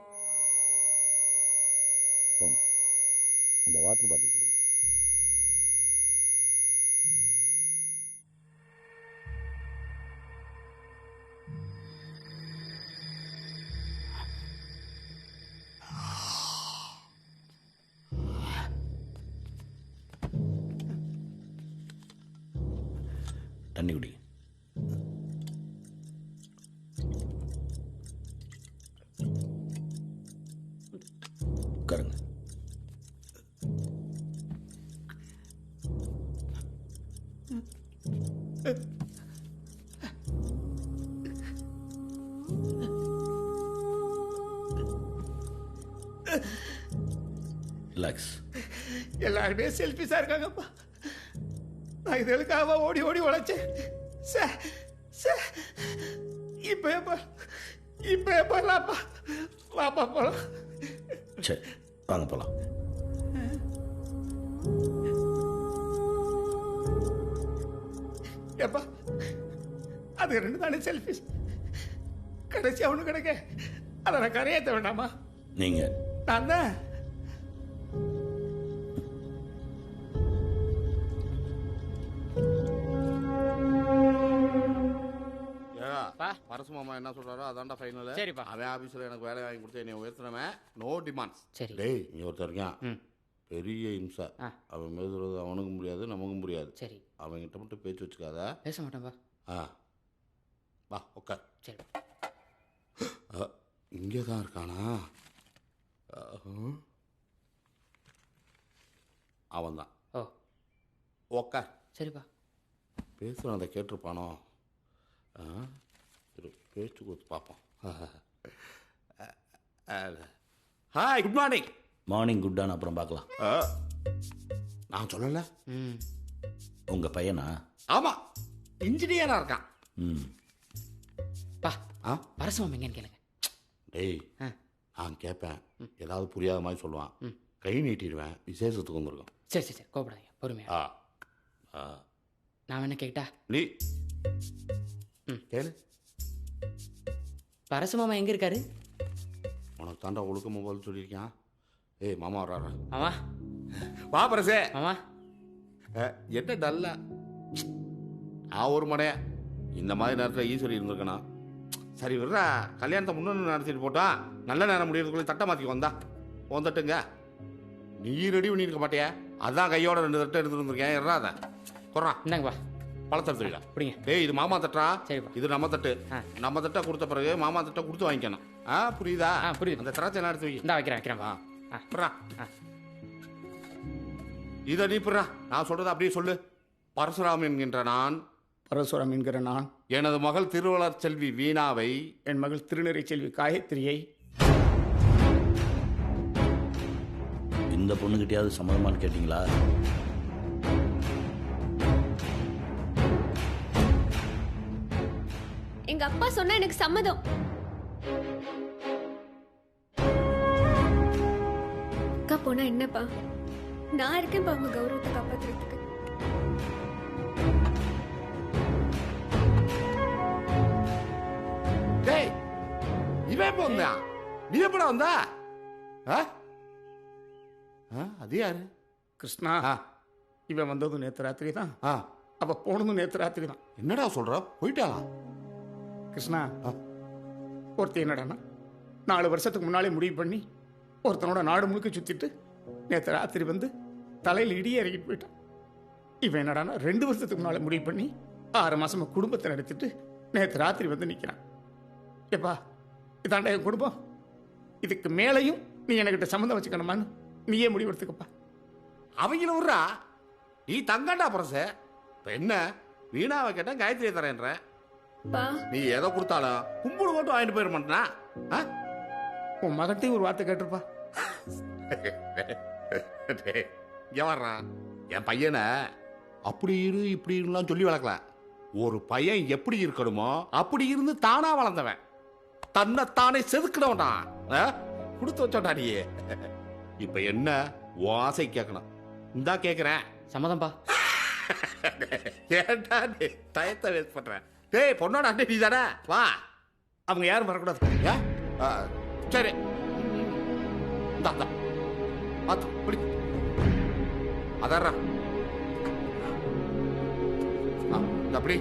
போங்க. அந்த வாட்டர் பாட்டில் கொடுங்க. தண்ணி குடி. உட்காருங்க. ரிலாக்ஸ். எல்லாருமே செல்ஃபிஸா இருக்காங்கப்பா. நான் இதற்காக ஓடி ஓடி உழைச்சேன். இப்ப போலாப்பா. வாப்பா போலாம். சரி, வாங்க போலாம். ஏப்பா, அது 2 தானே செல்ஃபிஸ். கடைசி அவனு கிடைக்க அதை நான் கரையேற்ற வேண்டாமா? நீங்க நான் தான். பரசு மாமா என்ன சொல்றாரோ அதான்டா ஃபைனல். சரிப்பா. அவன் ஆபீஸ்ல எனக்கு வேலை வாங்கி கொடுத்து என்னை உயர்த்தினவன். No demands. சரி. டேய், நீ ஒருத்தர் இருக்கான், பெரிய இம்சா. அவன் மேதுறது அவனுக்கும் முடியாது, நமக்கும் முடியாது. சரி. அவன்கிட்ட மட்டும் பேச்சு வச்சுக்காத. பேச மாட்டேன்பா. வா உட்கார். சரி. இங்கே தான் இருக்கானா? அவன் தான். ஓ, உட்கார். சரிப்பா. பேசுகிறேன், அதை கேட்டிருப்பானோ? பேச்சு கொடுத்து பார்ப்போம். Hi, good morning. மார்னிங் குட்டான அப்புறம் பார்க்கலாம். நான் சொல்லலை. உங்கள் பையனா? ஆமாம், இன்ஜினியராக இருக்கான். பா, பரசு மாமா எங்கன்னு கேளுங்க. டேய், நான் கேட்பேன், ஏதாவது புரியாத மாதிரி சொல்லுவான். கை நீட்டிடுவேன், விசேஷத்துக்கு வந்திருக்கோம். சரி சரி சரி, கோபப்படாதீங்க, பொறுமையா. நான் என்ன கேட்டா? நீ கேளு. பரசு மாமா எங்க இருக்காரு? உனக்கு தாண்டா ஒழுக்க மொபைல் சொல்லியிருக்கான். ஏய் மாமா வர்றாரா? மாமா வா பரசே. மாமா என்ன டல்லா? நான் ஒரு மடைய இந்த மாதிரி நேரத்தில் ஈஸ்வரி இருந்திருக்கணும். சரி விடுறா, கல்யாணத்தை முன்னே நடத்திட்டு போட்டான். நல்ல நேரம் முடியறதுக்குள்ளே தட்டை மாற்றிக்கு வந்தா வந்துட்டுங்க. நீ ரெடி பண்ணியிருக்க மாட்டியா? அதான் கையோட 2 தட்டை எடுத்துருந்துருக்கேன். எறாத சொல்கிறான். இந்தாங்கப்பா பழத்தை எடுத்துக்கலாம். அப்படிங்க. டேய் இது மாமா தட்டா? சரிப்பா. இது நம்ம தட்டு. நம்ம தட்டை கொடுத்த பிறகு மாமா தட்டை கொடுத்து வாங்கிக்கணும். புரியுதா? புரியுது. அந்த திராட்சை எல்லாம் எடுத்து வை. இந்தா வைக்கிறேன். புறா இதை நீ புறா, நான் சொல்றதை அப்படியே சொல்லு. பரசுராம் என்கின்ற நான் எனது மகள் திருவளர் செல்வி வீணாவை, என் மகள் திருநெறி செல்வி காயத்ரியை, இந்த பொண்ணுகிட்டயாவது சம்மதமானு கேட்டீங்களா? எங்க அப்பா சொன்னா எனக்கு சம்மதம். அக்கா போனா என்னப்பா? நான் இருக்கேன்ப்பா உங்க கௌரவத்தை காப்பாத்துறதுக்கு. டேய் இவன் எப்போ வந்தா? நீ எப்படா வந்தா? அது யாரு? கிருஷ்ணா, இவன் வந்ததும் நேற்று ராத்திரி தான். அவ போனதும் நேற்று ராத்திரி தான். என்னடா சொல்ற? போயிட்டாளா? கிருஷ்ணா, ஒருத்தர் என்னடானா 4 வருஷத்துக்கு முன்னாலே முடிவு பண்ணி ஒருத்தனோட நாடு முழுக்க சுத்திட்டு நேற்று ராத்திரி வந்து தலையில் இடி இறங்கிட்டு போயிட்டான். இவன் என்னடானா 2 வருஷத்துக்கு முன்னாலே முடிவு பண்ணி 6 மாசமா குடும்பத்தை நடத்திட்டு நேற்று ராத்திரி வந்து நிற்கிறான். எப்பா இதாண்டா என் குடும்பம், இதுக்கு மேலையும் நீ என்கிட்ட சம்மந்தம் வச்சுக்கணுமான்னு நீயே முடிவெடுத்துக்கப்பா. அவங்கள விட்றா, நீ தங்கண்டா பரச. இப்போ என்ன வீணாவை கேட்டால் காயத்ரியை தரேன்ற. நீ எதை கொடுத்தாலும் கும்பிடு போட்டு வாங்கிட்டு போயிட மாட்டேனா? உன் மகட்டையும் ஒரு வார்த்தை கேட்டிருப்பா. இங்கே வர்றா, என் பையனை அப்படி இரு இப்படி இருலாம் சொல்லி வளர்க்கல. ஒரு பையன் எப்படி இருக்கணுமோ அப்படி இருந்து தானா வளர்ந்தவன், தன்னைத்தானே செதுக்கினவன்டா, கொடுத்து வச்சோண்டா நீ. இப்ப என்ன உன் ஆசை கேட்கணும்? இந்தா கேட்கிறேன். சம்மதம்பா. ஏன்டா டயத்தை வேஸ்ட் பண்றேன்? டேய் பொண்ணோட அண்ணே நீ தானே, வா. அவங்க யாரும் வரக்கூடாது. சரி இந்தா பார்த்து பிடி. அதாரா அப்படி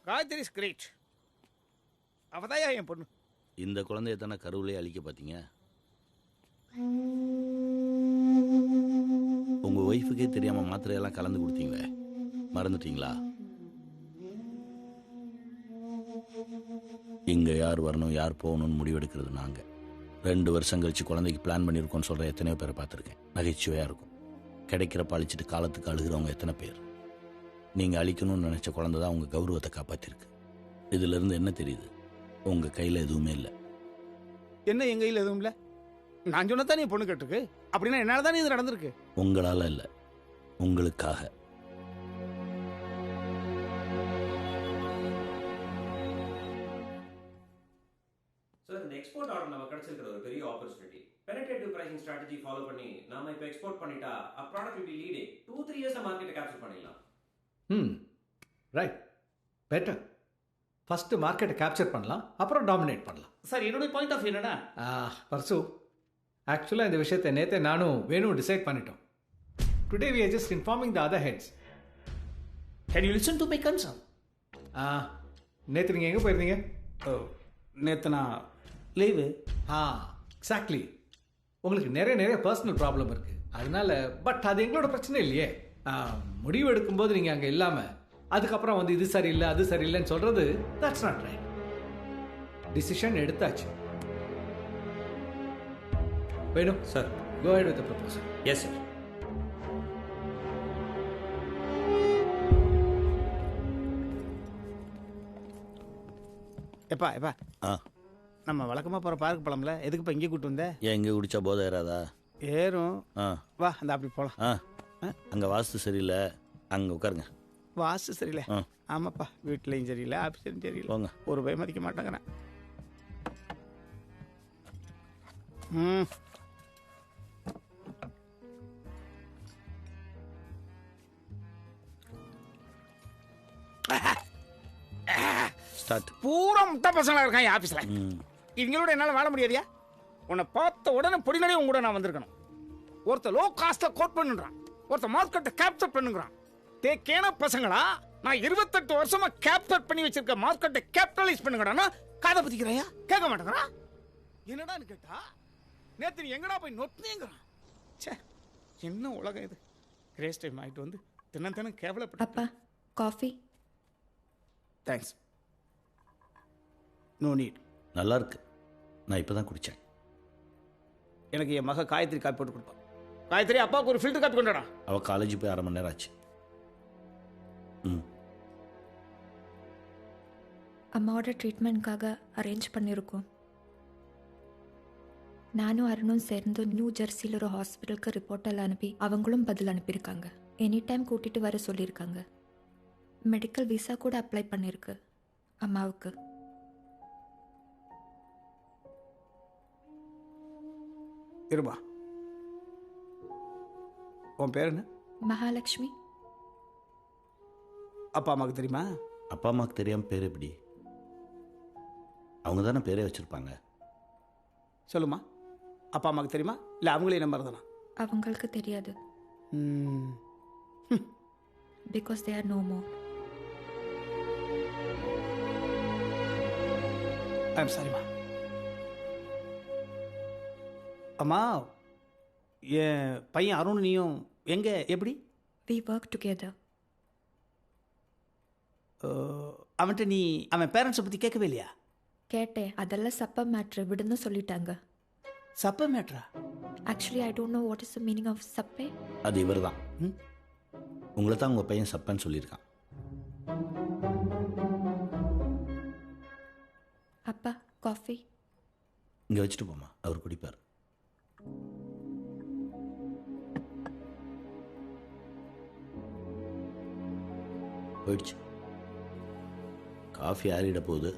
காயத்ரி இஸ் கிரேட். அவதாயா என் பொண்ணு. இந்த குழந்தைய தானே கருவிலே அழிக்க பார்த்தீங்க. உங்க ஒய்ஃபுக்கே தெரியாம மாத்திரையெல்லாம் கலந்து கொடுத்தீங்களே, மறந்துட்டீங்களா? இங்க யார் வரணும் யார் போகணும்னு முடிவெடுக்கிறது நாங்க. 2 வருஷம் கழிச்சு குழந்தைக்கு பிளான் பண்ணியிருக்கோன்னு சொல்ற எத்தனையோ பேரை பார்த்துருக்கேன். நகைச்சுவையா இருக்கும். கிடைக்கிறப்ப அழிச்சிட்டு காலத்துக்கு அழுகிறவங்க எத்தனை பேர். நீங்க அழிக்கணும்னு நினைச்ச குழந்தை தான் உங்க கௌரவத்தை காப்பாத்திருக்கு. இதுல இருந்து என்ன தெரியுது? உங்க கையில எதுவுமே இல்லை. என்ன எங்க கையில் எதுவும் இல்லை? நான் சொன்னதான் என் பொண்ணு கேட்டிருக்கு. அப்படின்னா என்னால தானே இது நடந்திருக்கு. உங்களால இல்லை, உங்களுக்காக. சார், இந்த எக்ஸ்போர்ட் ஆர்டர் நம்ம கிடைச்சிருக்கிற ஒரு பெரிய opportunity. Penetrative pricing strategy follow பண்ணி நாம இப்போ எக்ஸ்போர்ட் பண்ணிட்டா a product will be leading 2-3 இயர்ஸ்ல மார்க்கெட்டை கேப்சர் பண்ணிடலாம். Right, better. ஃபர்ஸ்ட் மார்க்கெட்டை கேப்சர் பண்ணலாம், அப்புறம் டாமினேட் பண்ணலாம். சார், என்னுடைய பாயிண்ட் ஆஃப் என்னடா, பர்சு, ஆக்சுவலாக இந்த விஷயத்தை நேற்றே நானும் வேணும் டிசைட் பண்ணிட்டோம். Today we are just informing the other heads. Can you listen to my concern? நேற்று நீங்கள் எங்கே போயிருந்தீங்க? நேற்று நான் லீவு. எக்ஸாக்ட்லி. உங்களுக்கு நிறைய பர்சனல் ப்ராப்ளம் இருக்குது, அதனால. பட் அது எங்களோட பிரச்சனை இல்லையே. முடிவு எடுக்கும்போது நீங்கள் அங்கே இல்லாமல் அதுக்கப்புறம் வந்து இது சரியில்லை அது சரியில்லைன்னு சொல்கிறது, தட்ஸ் நாட் ரைட். டிசிஷன் எடுத்தாச்சு. வேணும் sir, go ahead with the proposal. Yes sir. எப்பா நம்ம வழக்கமாக போகிற பார்க் போகலாம்ல, எதுக்கு இப்போ இங்கே கூட்டு வந்த? ஏன் இங்கே குடிச்சா போதை ஏறாதா? ஏறும். வா அந்த அப்படி போகலாம். அங்கே வாஸ்து சரியில்லை, அங்கே உட்காருங்க. வாசு சரியில்லை. ஆமாப்பா, வீட்லையும் சரியில்லை, ஆஃபீஸ்லையும் சரியில்லை. போங்க. ஒரு பயம் மதிக்க மாட்டேங்கிறேன். பூரா முட்டை பசங்களா இருக்கான் என் ஆஃபீஸில். இவங்களோட என்னால் வாழ முடியாதியா? உன்னை பார்த்த உடனே பொடிநடை உங்க கூட நான் வந்திருக்கணும். ஒருத்தர் லோ காஸ்ட்ல கோட் பண்ணுறான், ஒருத்தர் மார்க்கெட்டை கேப்சர் பண்ணுங்கிறான். தேக்கேன பசங்களா, நான் 28 வருஷமா கேப்சர் பண்ணி வச்சிருக்க மார்க்கெட்டை கேபிட்டலைஸ் பண்ணுங்கடானா காதை பத்திக்கிறையா? கேட்க மாட்டேங்கிறா. என்னடான்னு கேட்டா, நேத்து நீ எங்கடா போய் நொட்டிங்கிறான். சே, என்ன உலகம் இது? கிரேஸ் டைம் ஆகிட்டு வந்து தினம் தினம் கேவலப்பட்ட. அப்பா காஃபி. தேங்க்ஸ். No need. நல்லா இருக்கு, நான் இப்போ தான் குடித்தேன். எனக்கு என் மக காயத்ரி காப்பி போட்டு கொடுப்பான். காயத்ரி, அப்பாவுக்கு ஒரு ஃபில்டர் காப்பி கொண்டாடா. அவள் காலேஜ் போய் 1/2 மணி நேரம் ஆச்சு. அம்மாவோட ட்ரீட்மெண்ட்காக அரேஞ்ச் பண்ணியிருக்கோம். நானும் அருணும் சேர்ந்து நியூ ஜெர்சியில் ஒரு ஹாஸ்பிட்டலுக்கு ரிப்போர்ட்டெல்லாம் அனுப்பி அவங்களும் பதில் அனுப்பியிருக்காங்க. எனி டைம் கூட்டிகிட்டு வர சொல்லியிருக்காங்க. மெடிக்கல் விசா கூட அப்ளை பண்ணியிருக்கு அம்மாவுக்கு. இருமா, உன் பேர் என்ன? மகாலட்சுமி. அப்பா அம்மாவுக்கு தெரியுமா? அப்பா அம்மாவுக்கு தெரியாமல் பேர் எப்படி? அவங்க தானே பேரே வச்சுருப்பாங்க. சொல்லுமா, அப்பா அம்மாவுக்கு தெரியுமா இல்லை அவங்களே நம்பர் தானா? அவங்களுக்கு தெரியாது. Because they are no more. I'm சாரிம்மா. அம்மா, என் பையன் அருண் நீயும் எங்கே எப்படி? We work together. அவன்கிட்ட நீ அவன் பேரண்ட்ஸை பற்றி கேட்கவே இல்லையா? கேட்டேன், அதெல்லாம் சப்ப மேட்ரு விடுன்னு சொல்லிட்டாங்க. சப்ப மேட்ரா? Actually I don't know what is the meaning of சப்பே. அது இவர் தான். உங்களை தான் உங்கள் பையன் சப்பன்னு சொல்லியிருக்கான். அப்பா காஃபி இங்கே வச்சுட்டு போமா, அவர் குடிப்பார். போயிடுச்சு. காஃபி ஆறிட போகுது.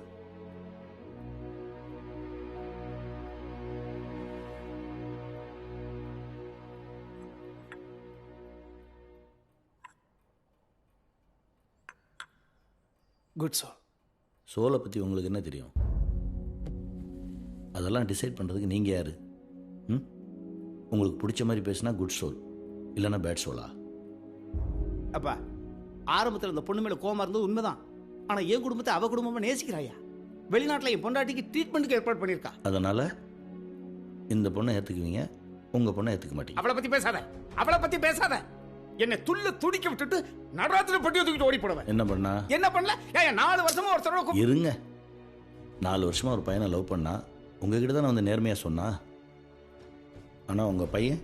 Good soul. சோலை பற்றி உங்களுக்கு என்ன தெரியும்? அதெல்லாம் டிசைட் பண்ணுறதுக்கு நீங்கள் யார்? உங்களுக்கு பிடிச்ச மாதிரி பேசுனா குட் சோல், இல்லைன்னா பேட் சோலா? அப்பா, ஆரம்பத்தில் இந்த பொண்ணு மேலே கோமா இருந்தது உண்மைதான். ஆனால் என் குடும்பத்தை அவ குடும்பமாக நேசிக்கிறாயா? வெளிநாட்டில் என் பொண்டாட்டிக்கு ட்ரீட்மெண்ட்டுக்கு ஏற்பாடு பண்ணியிருக்கா. அதனால் இந்த பொண்ணை ஏற்றுக்குவீங்க, உங்கள் பொண்ணை ஏற்றுக்க மாட்டீங்க. அவளை பற்றி பேசாத, அவளை பற்றி பேசாத. என்னை துள்ள துடிக்க விட்டுட்டு நடராத்திரி பட்டி தூக்கிட்டு ஓடி போடுவேன். என்ன பண்ணா? என்ன பண்ணல? ஏன் 4 வருஷமா ஒருத்தரோட இருங்க. 4 வருஷமா ஒரு பையனை லவ் பண்ணா உங்ககிட்ட தான் நான் வந்து நேர்மையாக சொன்னா. ஆனால் உங்கள் பையன்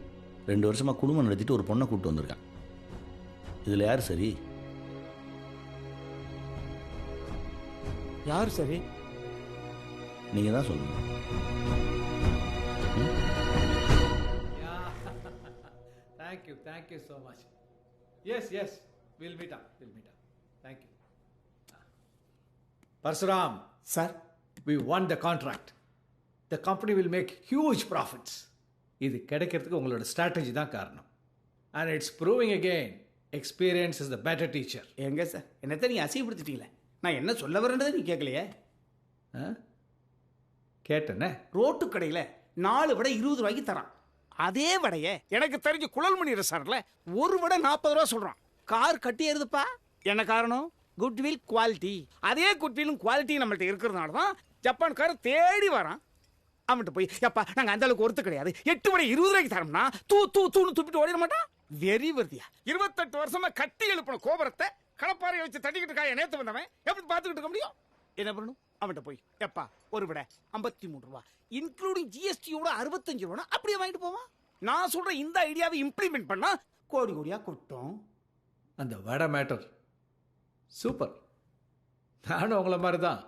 2 வருஷமா குடும்பம் நடத்திட்டு ஒரு பொண்ணை கூப்பிட்டு வந்திருக்கான். இதில் யார் சரி? யார் சரி? நீங்கள் தான் சொல்லணும். Thank you so much. Yes, we'll meet up. Thank you. Parsuram, sir, we won the contract. The company will make huge profits. இது கிடைக்கிறதுக்கு உங்களோட ஸ்ட்ராட்டஜி தான் காரணம். And it's proving again, experience is the better teacher. எங்க sir, என்னத்தை நீ அசிங்கப்படுத்திட்டீங்களே. நான் என்ன சொல்ல வரேன்றதை நீ கேட்கலையே. கேட்டேனே. ரோட்டு கடையில் 4 வடை 20 ரூபாய்க்கு தரான். அதே வடையை எனக்கு தெரிஞ்சு குழல்மணி ரெசார்ட்ல ஒரு வடை 40 ரூபா சொல்றான். கார் கட்டி ஏறுதுப்பா. என்ன காரணம்? Goodwill quality. அதே குட்விலும் குவாலிட்டி நம்மள்ட்ட இருக்கிறதுனால தான் ஜப்பான்காரர் தேடி வரான். அவன்கிட்ட போய் எப்பா நாங்கள் அந்த அளவுக்கு ஒருத்து கிடையாது, 8 வடை 20 ரூபாய்க்கு தரோம்னா தூன்னு துப்பிட்டு ஓடிட மாட்டான். வெரி வர்த்தியா. 28 வருஷமா கட்டி எழுப்பின கோபுரத்தை கடப்பாறையை வச்சு தட்டிக்கிட்டு இருக்காய நேற்று வந்தவன் எப்படி பார்த்துக்கிட்டு இருக்க முடியும்? என்ன பண்ணணும்? அவன்கிட்ட போய் எப்பா ஒரு விட 53 ரூபா இன்க்ளூடிங் ஜிஎஸ்டியோட 65 ரூபா அப்படியே வாங்கிட்டு போவான். நான் சொல்ற இந்த ஐடியாவை இம்ப்ளிமெண்ட் பண்ணா கோடி கோடியா கொட்டும். அந்த வடை மேட்டர் சூப்பர். நானும் உங்களை மாதிரி தான்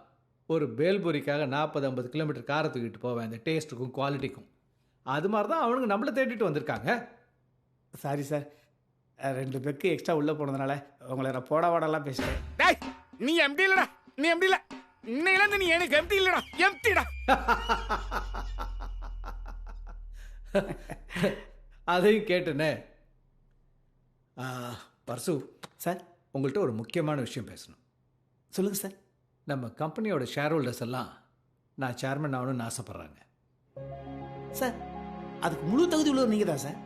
ஒரு பேல்பூரிக்காக 40-50 கிலோமீட்டர் காரை தூக்கிட்டு போவேன், அந்த டேஸ்ட்டுக்கும் குவாலிட்டிக்கும். அது மாதிரி தான் அவனுங்க நம்மளை தேடிட்டு வந்திருக்காங்க. சாரி சார், 2 பெக்கு எக்ஸ்ட்ரா உள்ளே போனதுனால உங்களை நான் போட வாடெல்லாம் பேசுகிறேன். டேய், நீ எம்டி இல்லைடா, நீ எம்டி இல்லை. இன்னையிலேருந்து நீ எனக்கு எம்டி இல்லைடா, எம்டிடா. அதையும் கேட்டேனே. பர்சு சார், உங்கள்கிட்ட ஒரு முக்கியமான விஷயம் பேசணும். சொல்லுங்கள் சார். நம்ம கம்பெனியோட ஷேர் ஹோல்டர்ஸ் எல்லாம் நான் சேர்மன் ஆகணும்னு ஆசைப்பட்றாங்க. சார், அதுக்கு முழு தகுதி உள்ளவர் நீங்கள் தான் சார்.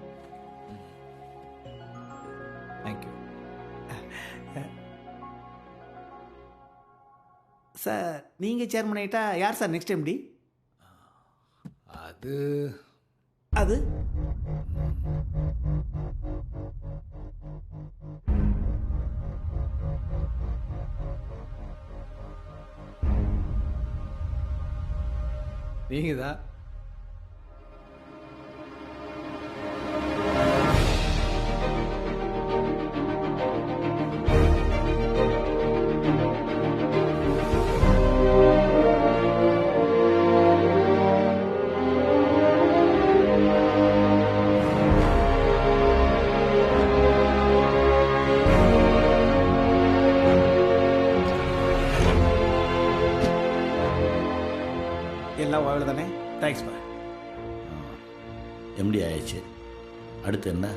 Thank you sir. நீங்கள் சேர்மன் ஆகிட்டா யார் சார் நெக்ஸ்ட் எம்டி? அது அது நீங்கள் தான். எல்லாம் வாழ் தானே. தேங்க்ஸ்ப்பா. எம்டி ஆயிடுச்சு. அடுத்து என்ன?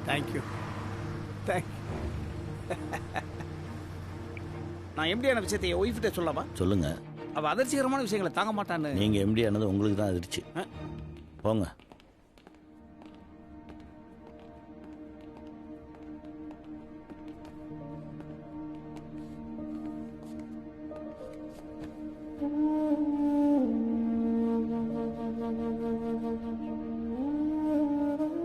தேங்க்யூ. நான் எம்டியான விஷயத்தை என் ஒய்ஃப்கிட்ட சொல்லாமா? சொல்லுங்க. அவள் அதிர்ச்சிகரமான விஷயங்களை தாங்க மாட்டான்னு. நீங்கள் எம்டி ஆனது உங்களுக்கு தான் அதிர்ச்சி. போங்க.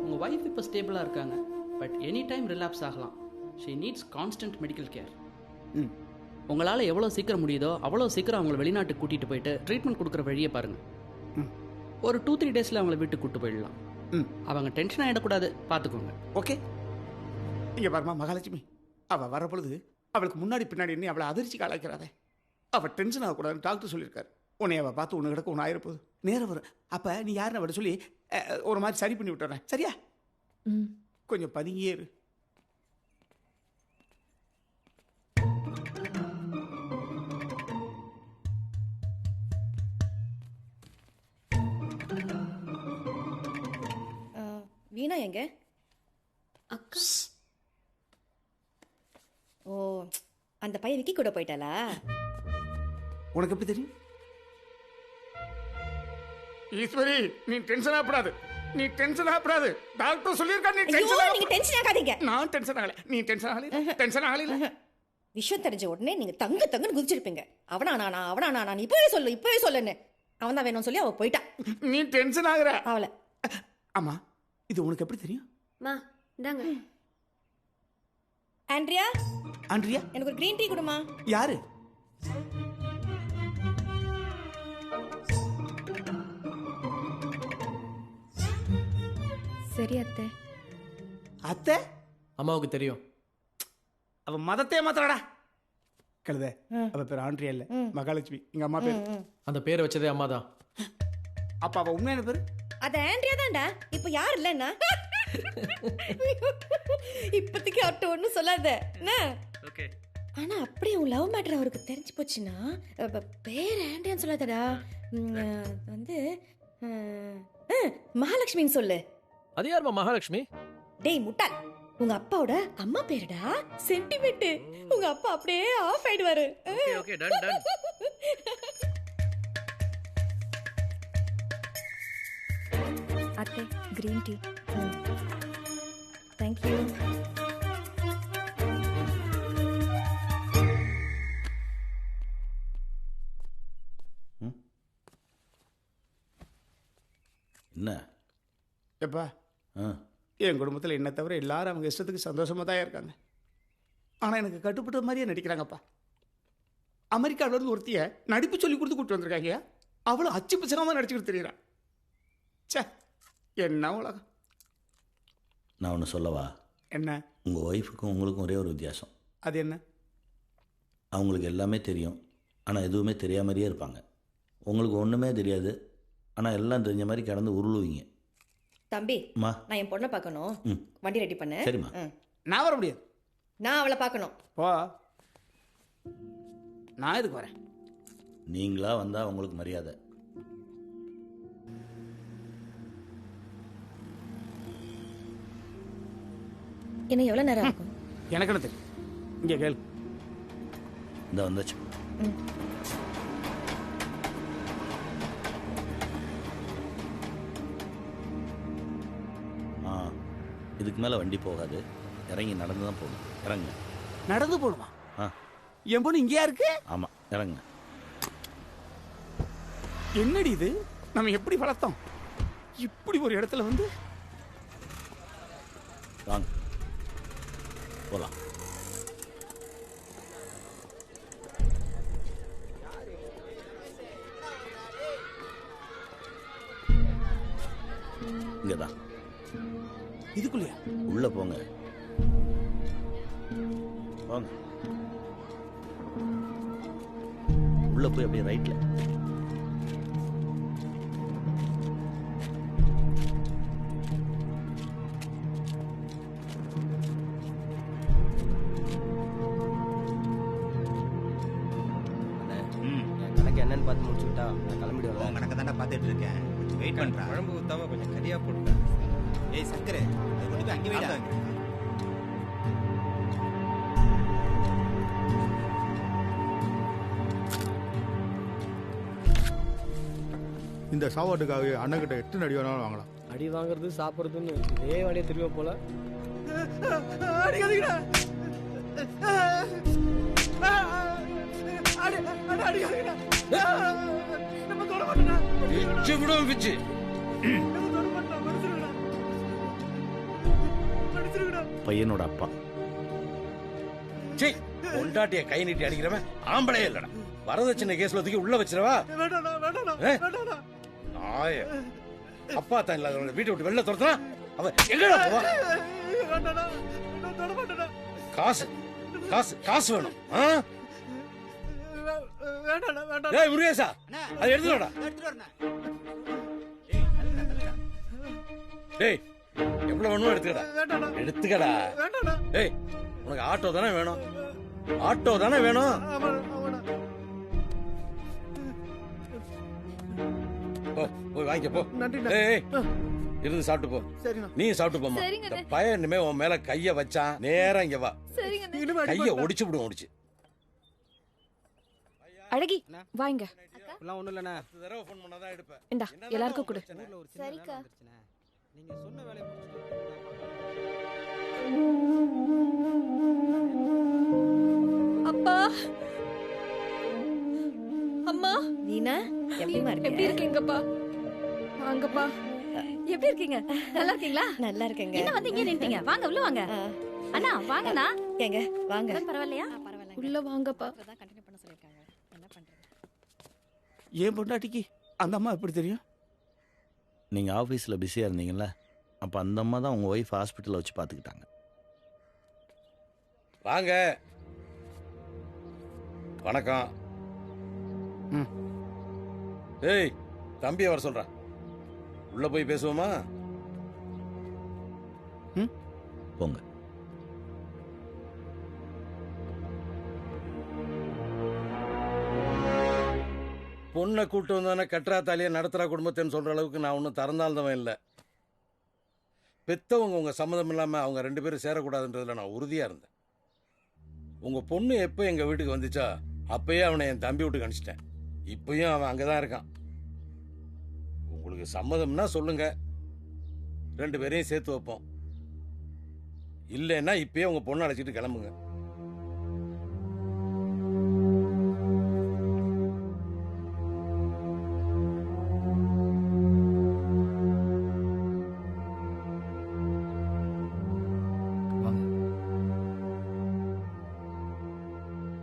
உங்கள் ஒய்ஃப் இப்போ ஸ்டேபிளாக இருக்காங்க, பட் எனி டைம் ரிலாப்ஸ் ஆகலாம். She needs constant medical care. உங்களால் எவ்வளோ சீக்கிரம் முடியுதோ அவ்வளோ சீக்கிரம் அவங்கள வெளிநாட்டுக்கு கூட்டிகிட்டு போயிட்டு ட்ரீட்மெண்ட் கொடுக்குற வழியை பாருங்கள். ஒரு 2-3 டேஸில் அவங்கள வீட்டுக்கு கூட்டு போயிடலாம். அவங்க டென்ஷன் ஆகிடக்கூடாது, பார்த்துக்கோங்க. ஓகே. இங்கே பாருமா மகாலட்சுமி, அவள் வர பொழுது அவளுக்கு முன்னாடி பின்னாடி என்ன அவளை அதிர்ச்சிக்கு ஆளாக்கிறாதே. அவள் டென்ஷன் ஆகக்கூடாதுன்னு டாக்டர் சொல்லியிருக்காரு. உன்னை அவள் பார்த்து ஒன்று கிடக்க ஒன்று ஆயிரப்போகுது. நேரம் வரும். அப்போ நீ யாருன்னு அவட சொல்லி ஒரு மாதிரி சரி பண்ணி விட்டுறேன். சரியா? கொஞ்சம் பதுங்கியே இரு. வீணா எங்க? அக்கா. ஓ, அந்த பையன் விக்கி கூட போயிட்டாளா? உனக்கு எப்படி தெரியும்? ஈஸ்வரி, நீ டென்ஷன் ஆகப்படாது. நீ டென்ஷன் ஆகப்படாது. டாக்டர் சொல்லியிருக்கா நீ டென்ஷன் நீங்க டென்ஷன் ஆகாதீங்க. நான் டென்ஷன் ஆகல. நீ டென்ஷன் ஆகல. டென்ஷன் ஆகல. விஷயம் தெரிஞ்ச உடனே நீங்க தங்கன்னு குதிச்சிருப்பீங்க. அவனா நான் இப்பவே சொல்லுன்னு. அவன் தான் வேணும்னு சொல்லி அவ போயிட்டா. நீ டென்ஷன் ஆகுற. அவளை. ஆமா, இது உனக்கு எப்படி தெரியும்? மா இந்தாங்க. ஆண்ட்ரியா, எனக்கு ஒரு கிரீன் டீ கொடுமா. யாரு? சரி அத்தை. அத்தை? அம்மாவுக்கு தெரியும். அவ மதத்தையே மாத்திரடா. கழுத. அவ பேர் ஆண்ட்ரியா இல்ல, மகாலட்சுமி. எங்க அம்மா பேர். அந்த பேரை வச்சதே அம்மா தான். அப்ப அவ உண்மையான பேரு? அது ஆண்ட்ரியா தான்டா. இப்ப யார் இல்லன்னா? இப்போதைக்கு அவர்கிட்ட ஒன்றும் சொல்லாத. ஓகே. ஆனா அப்படியே உன் லவ் மேட்டர் அவருக்கு தெரிஞ்சு போச்சுன்னா பேர் ஆண்ட்ரியான்னு சொல்லாதடா. வந்து மகாலட்சுமின்னு சொல்லு. அது யாருமா மகாலட்சுமி? டேய் முட்டாள், உங்க அப்பாவோட அம்மா பேருடா. சென்டிமெண்ட். உங்க அப்பா அப்படியே ஆஃப் ஆயிடுவாரு. Okay done done. அத்தை, கிரீன் டீ. Thank you. என்ன எப்பா, என் குடும்பத்தில் என்ன தவிர எல்லாரும் அவங்க இஷ்டத்துக்கு சந்தோஷமாக தான் இருக்காங்க. ஆனால் எனக்கு கட்டுப்பட்ட மாதிரியே நடிக்கிறாங்கப்பா. அமெரிக்காவில் இருந்து ஒருத்திய நடிப்பு சொல்லி கொடுத்து கூப்பிட்டு வந்திருக்காங்க. அவளும் அச்சு பிசகாம நடிச்சுக்கிட்டு தெரியுறான். சே, என்ன உலகம். நான் ஒன்று சொல்லவா? என்ன? உங்கள் ஒய்ஃபுக்கும் உங்களுக்கும் ஒரே ஒரு வித்தியாசம். அது என்ன? அவங்களுக்கு எல்லாமே தெரியும், ஆனால் எதுவுமே தெரியாமலே இருப்பாங்க. உங்களுக்கு ஒன்றுமே தெரியாது, ஆனால் எல்லாம் தெரிஞ்ச மாதிரி கடந்து உருளுவீங்க. தம்பி, அம்மா, நான் என் பொண்ணை பார்க்கணும். வண்டி ரெடி பண்ண. சரிம்மா. நான் வர முடியாது. நான் அவளை பார்க்கணும். போ. நான் எதுக்கு வரேன்? நீங்களா வந்தால் உங்களுக்கு மரியாதை. என்ன எவ்வளோ நேரம் ஆகும்? எனக்கு என்ன தெரியும்? இங்கே கேளு. இந்த வந்துச்சு. இதுக்கு மேலே வண்டி போகாது, இறங்கி நடந்து தான் போகணும். இறங்குங்க. நடந்து போகணுமா? ஆ, என் பொண்ணு இங்கேயா இருக்கு? ஆமாம், இறங்குங்க. என்னடி இது? நம்ம எப்படி வளர்த்தோம்? இப்படி ஒரு இடத்துல வந்து வாங்க போகலாம். இங்கே தான். இதுக்குள்ளயா? உள்ளே போங்க. வாங்க. உள்ளே போய் அப்படியே ரைட்டில். என்னன்னு பார்த்து முடிச்சுக்கிட்டா நான் கிளம்பிடுவேன். கணக்கு தானே பார்த்துட்டு இருக்கேன். கொஞ்சம் வெயிட் பண்ணுறேன். குழம்பு ஊற்றாம கொஞ்சம் கறியாக போட்டுட்டேன். ஏய் சக்கரை, அது கொண்டு போய் அங்கே வெயிட் ஆகுங்க. இந்த சாப்பாட்டுக்காக அண்ணன்கிட்ட எத்தனை அடி வேணாலும் வாங்கலாம். அடி வாங்குறது சாப்பிட்றதுன்னு இதே வழியை திரும்ப போல. பையனோட அப்பா பொண்டாட்டிய கை நீட்டி அடிக்கிறவன் ஆம்பளையே இல்லடா. வரதட்சணை கேஸ்ல தூக்கி உள்ள வச்சிரவா. அப்பா தான் இல்லாத வீட்டை விட்டு வெளில துரத்துனா அவன் எங்கடா போவா? காசு காசு காசு வேணும். ஏய் முருகேசா, அது எடுத்துடா. டேய் எவ்வளவு வேணுமோ எடுத்துக்கடா. எடுத்துக்கடா. டேய் உனக்கு ஆட்டோ தானே வேணும்? ஆட்டோ தானே வேணும்? போய் வாங்கிக்க போ. இருந்து சாப்பிட்டு போ. நீ சாப்பிட்டு போமா. பையன் இனிமே உன் மேல கைய வச்சான் நேரம் இங்க வா. கைய ஒடிச்சு விடுவோம். ஒடிச்சு அழகி வாங்க. எல்லாம் ஒண்ணும் இல்லண்ணா. தடவை ஃபோன் பண்ணாதான் எடுப்பேன். இந்தா எல்லாருக்கும் கொடு. சரிக்கா. நீங்க சொன்ன வேலையை அப்பா, அம்மா, நீனா எப்படி இருக்கீங்கப்பா? வாங்கப்பா. எப்படி இருக்கீங்க? நல்லா இருக்கீங்களா? நல்லா இருக்கேங்க. என்ன வந்து இங்கே நின்னுட்டீங்க? வாங்க உள்ள வாங்க. அண்ணா வாங்கண்ணா. ஏங்க வாங்க. பரவாயில்லையா? உள்ள வாங்கப்பா. கண்டினியூ பண்ண சொல்லிருக்காங்க. என்ன பண்றது? ஏன் பொண்டாட்டிக்கு அந்த அம்மா எப்படி தெரியும்? நீங்கள் ஆஃபீஸில் பிஸியாக இருந்தீங்களா, அப்போ அந்த அம்மா தான் உங்கள் ஒய்ஃப் ஹாஸ்பிட்டலில் வச்சு பார்த்துக்கிட்டாங்க. வாங்க. வணக்கம். ஏய் தம்பியை வர சொல்றேன். உள்ள போய் பேசுவோமா? போங்க. பொண்ணை கூட்டு வந்தானே கட்டுறா தாலியை நடத்துறா குடும்பத்தைன்னு சொல்ற அளவுக்கு நான் ஒன்றும் திறந்தாழ்ந்தவன் இல்லை. பெத்தவங்க உங்க சம்மதம் இல்லாமல் அவங்க 2 பேரும் சேரக்கூடாதுன்றதுல நான் உறுதியாக இருந்தேன். உங்கள் பொண்ணு எப்போ எங்கள் வீட்டுக்கு வந்துச்சா அப்பயே அவனை என் தம்பி வீட்டுக்கு அனுப்பிச்சிட்டேன். இப்பயும் அவன் அங்கே தான் இருக்கான். உங்களுக்கு சம்மதம்னா சொல்லுங்க, 2 பேரையும் சேர்த்து வைப்போம். இல்லைன்னா இப்பயே உங்கள் பொண்ணை அழைச்சிட்டு கிளம்புங்க.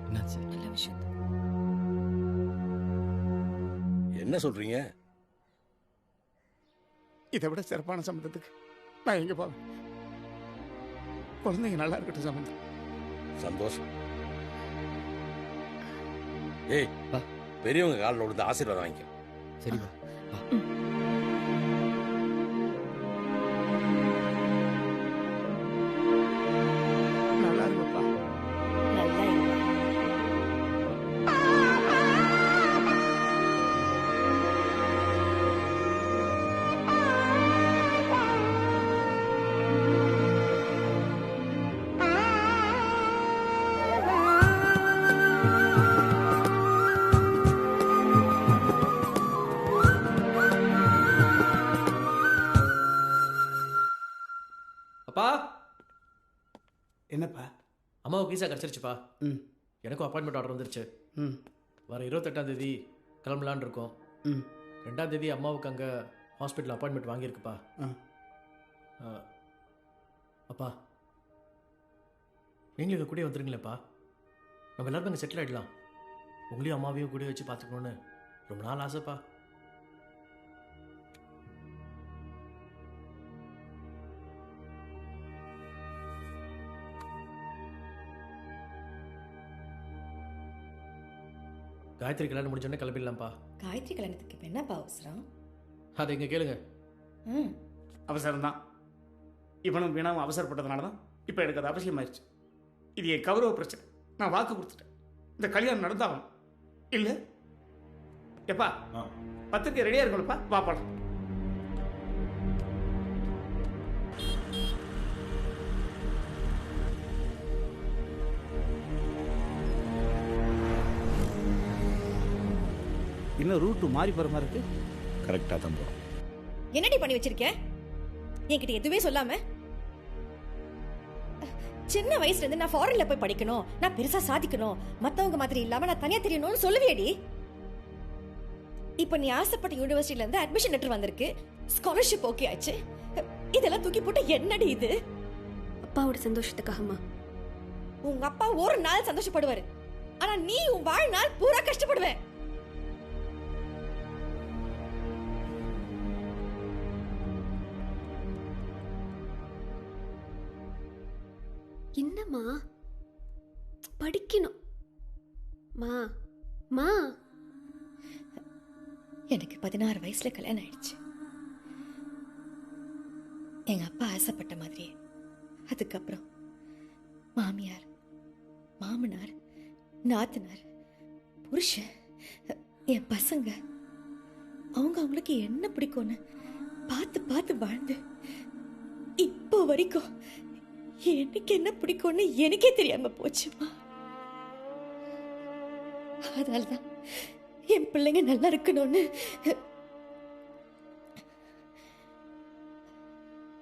என்னாச்சு? நல்ல விஷயம். என்ன சொல்றீங்க? இதை விட சிறப்பான சம்பந்தத்துக்கு நான் எங்க போவேன்? குழந்தைங்க நல்லா இருக்கட்டும் சம்பந்தம். சந்தோஷம். ஏய் பெரியவங்க காலில் விழுந்து ஆசீர்வாதம் வாங்கிக்க. சரிப்பா. நல்லா இருப்பா. நல்லா இருப்பா. அப்பா என்னப்பா? அம்மாவுக்கு வீசா கிடச்சிருச்சுப்பா. எனக்கும் அப்பாயின்மெண்ட் ஆர்டர் வந்துருச்சு. வர 28ஆம் தேதி கிளம்பலான் இருக்கோம். 2ஆம் தேதி அம்மாவுக்கு அங்கே ஹாஸ்பிட்டல் அப்பாயின்மெண்ட் வாங்கியிருக்குப்பா. அப்பா நீங்களும் எங்கள் கூட வந்துருங்களேப்பா. நம்ம எல்லாருமே அங்கே செட்டில் ஆகிடலாம். உங்களையும் அம்மாவையும் கூட வச்சு பார்த்துக்கணுன்னு ரொம்ப நாள் ஆசைப்பா. காயத்ரி கல்யாணம் முடிஞ்சோடனே கிளம்பிடலாம்ப்பா. காயத்ரி கல்யாணத்துக்கு இப்போ என்னப்பா அவசரம்? அதை இங்கே கேளுங்க. அவசரம்தான். இவனும் வீணாவும் அவசரப்பட்டதுனால தான் இப்போ எனக்கு அது அவசியமாயிருச்சு. இது என் கௌரவ பிரச்சனை. நான் வாக்கு கொடுத்துட்டேன். இந்த கல்யாணம் நடந்தாகும் இல்லை எப்பா? பத்திரிக்கை ரெடியாக இருக்கணும்ப்பா. வா போலாம். இன்னும் ரூட்டு மாறி போகிற மாதிரி இருக்கு. கரெக்டாக தான் போகிறோம். என்னடி பண்ணி வச்சிருக்க? என்கிட்ட எதுவுமே சொல்லாம. சின்ன வயசுல இருந்து நான் ஃபாரின்ல போய் படிக்கணும், நான் பெருசா சாதிக்கணும், மத்தவங்க மாதிரி இல்லாம நான் தனியா தெரியணும்னு சொல்லுவியடி. இப்ப நீ ஆசைப்பட்ட யூனிவர்சிட்டில இருந்து அட்மிஷன் லெட்டர் வந்திருக்கு, ஸ்காலர்ஷிப் ஓகே ஆச்சு. இதெல்லாம் தூக்கி போட்டு என்னடி இது? அப்பாவோட சந்தோஷத்துக்காகமா? உங்க அப்பா ஒரு நாள் சந்தோஷப்படுவாரு, ஆனா நீ உன் வாழ்நாள் பூரா கஷ்டப்படுவ. என்னம்மா படிக்கணும்? மா மா எனக்கு 16 வயசுல கல்யாணம் ஆயிடுச்சு. எங்க அப்பா ஆசைப்பட்ட மாதிரியே. அதுக்கப்புறம் மாமியார், மாமனார், நாத்தனார், புருஷன், என் பசங்க, அவங்களுக்கு என்ன பிடிக்கும்னு பார்த்து பார்த்து வாழ்ந்து இப்போ வரைக்கும் எனக்கு என்ன பிடிக்கும்னு எனக்கே தெரியாம போச்சுமா. அதனாலதான் என் பிள்ளைங்க நல்லா இருக்கணும்னு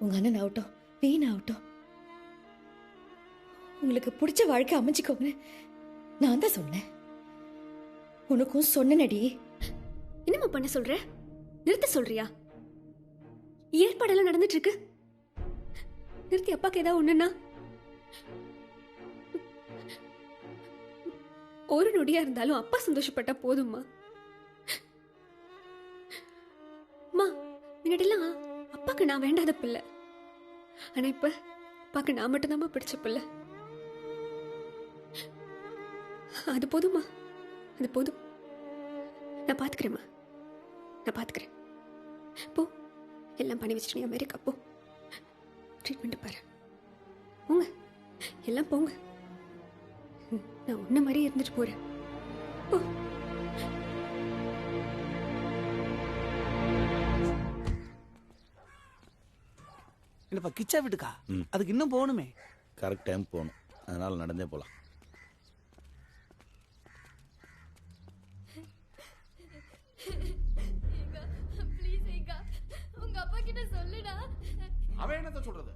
உங்க அண்ணன் ஆகட்டும், வீண் ஆகட்டும், உங்களுக்கு பிடிச்ச வாழ்க்கை அமைச்சுக்கோங்க நான் தான் சொன்னேன். உனக்கும் சொன்னடி. என்னம்மா பண்ண சொல்ற? நிறுத்த சொல்றியா? ஏற்பாடெல்லாம் நடந்துட்டு இருக்கு. நிறுத்தி அப்பாக்கு ஏதாவது ஒண்ணுன்னா ஒரு நொடியா இருந்தாலும் அப்பா சந்தோஷப்பட்டா போதும்மா. முன்னாடிலாம் அப்பாக்கு நான் வேண்டாத பிள்ளை, ஆனா இப்ப அப்பாக்கு நான் மட்டும்தான் பிடிச்ச பிள்ளை. அது போதுமா, அது போதும். நான் பாத்துக்கிறேம்மா, நான் பாத்துக்கிறேன். போ, எல்லாம் பண்ணி வச்சுட்டு நீ அமெரிக்கா போ, ட்ரீட்மெண்ட் பாரு. போங்க, எல்லாம் போங்க. நான் உன்ன மாதிரி இருந்துட்டு போறேன். போ. என்னப்பா கிச்சா வீட்டுக்கா? அதுக்கு இன்னும் போகணுமே. கரெக்ட் டைம் போகணும், அதனால நடந்தே போகலாம். உங்க அப்பா கிட்ட சொல்லுடா. அவன் என்னத்த சொல்றது?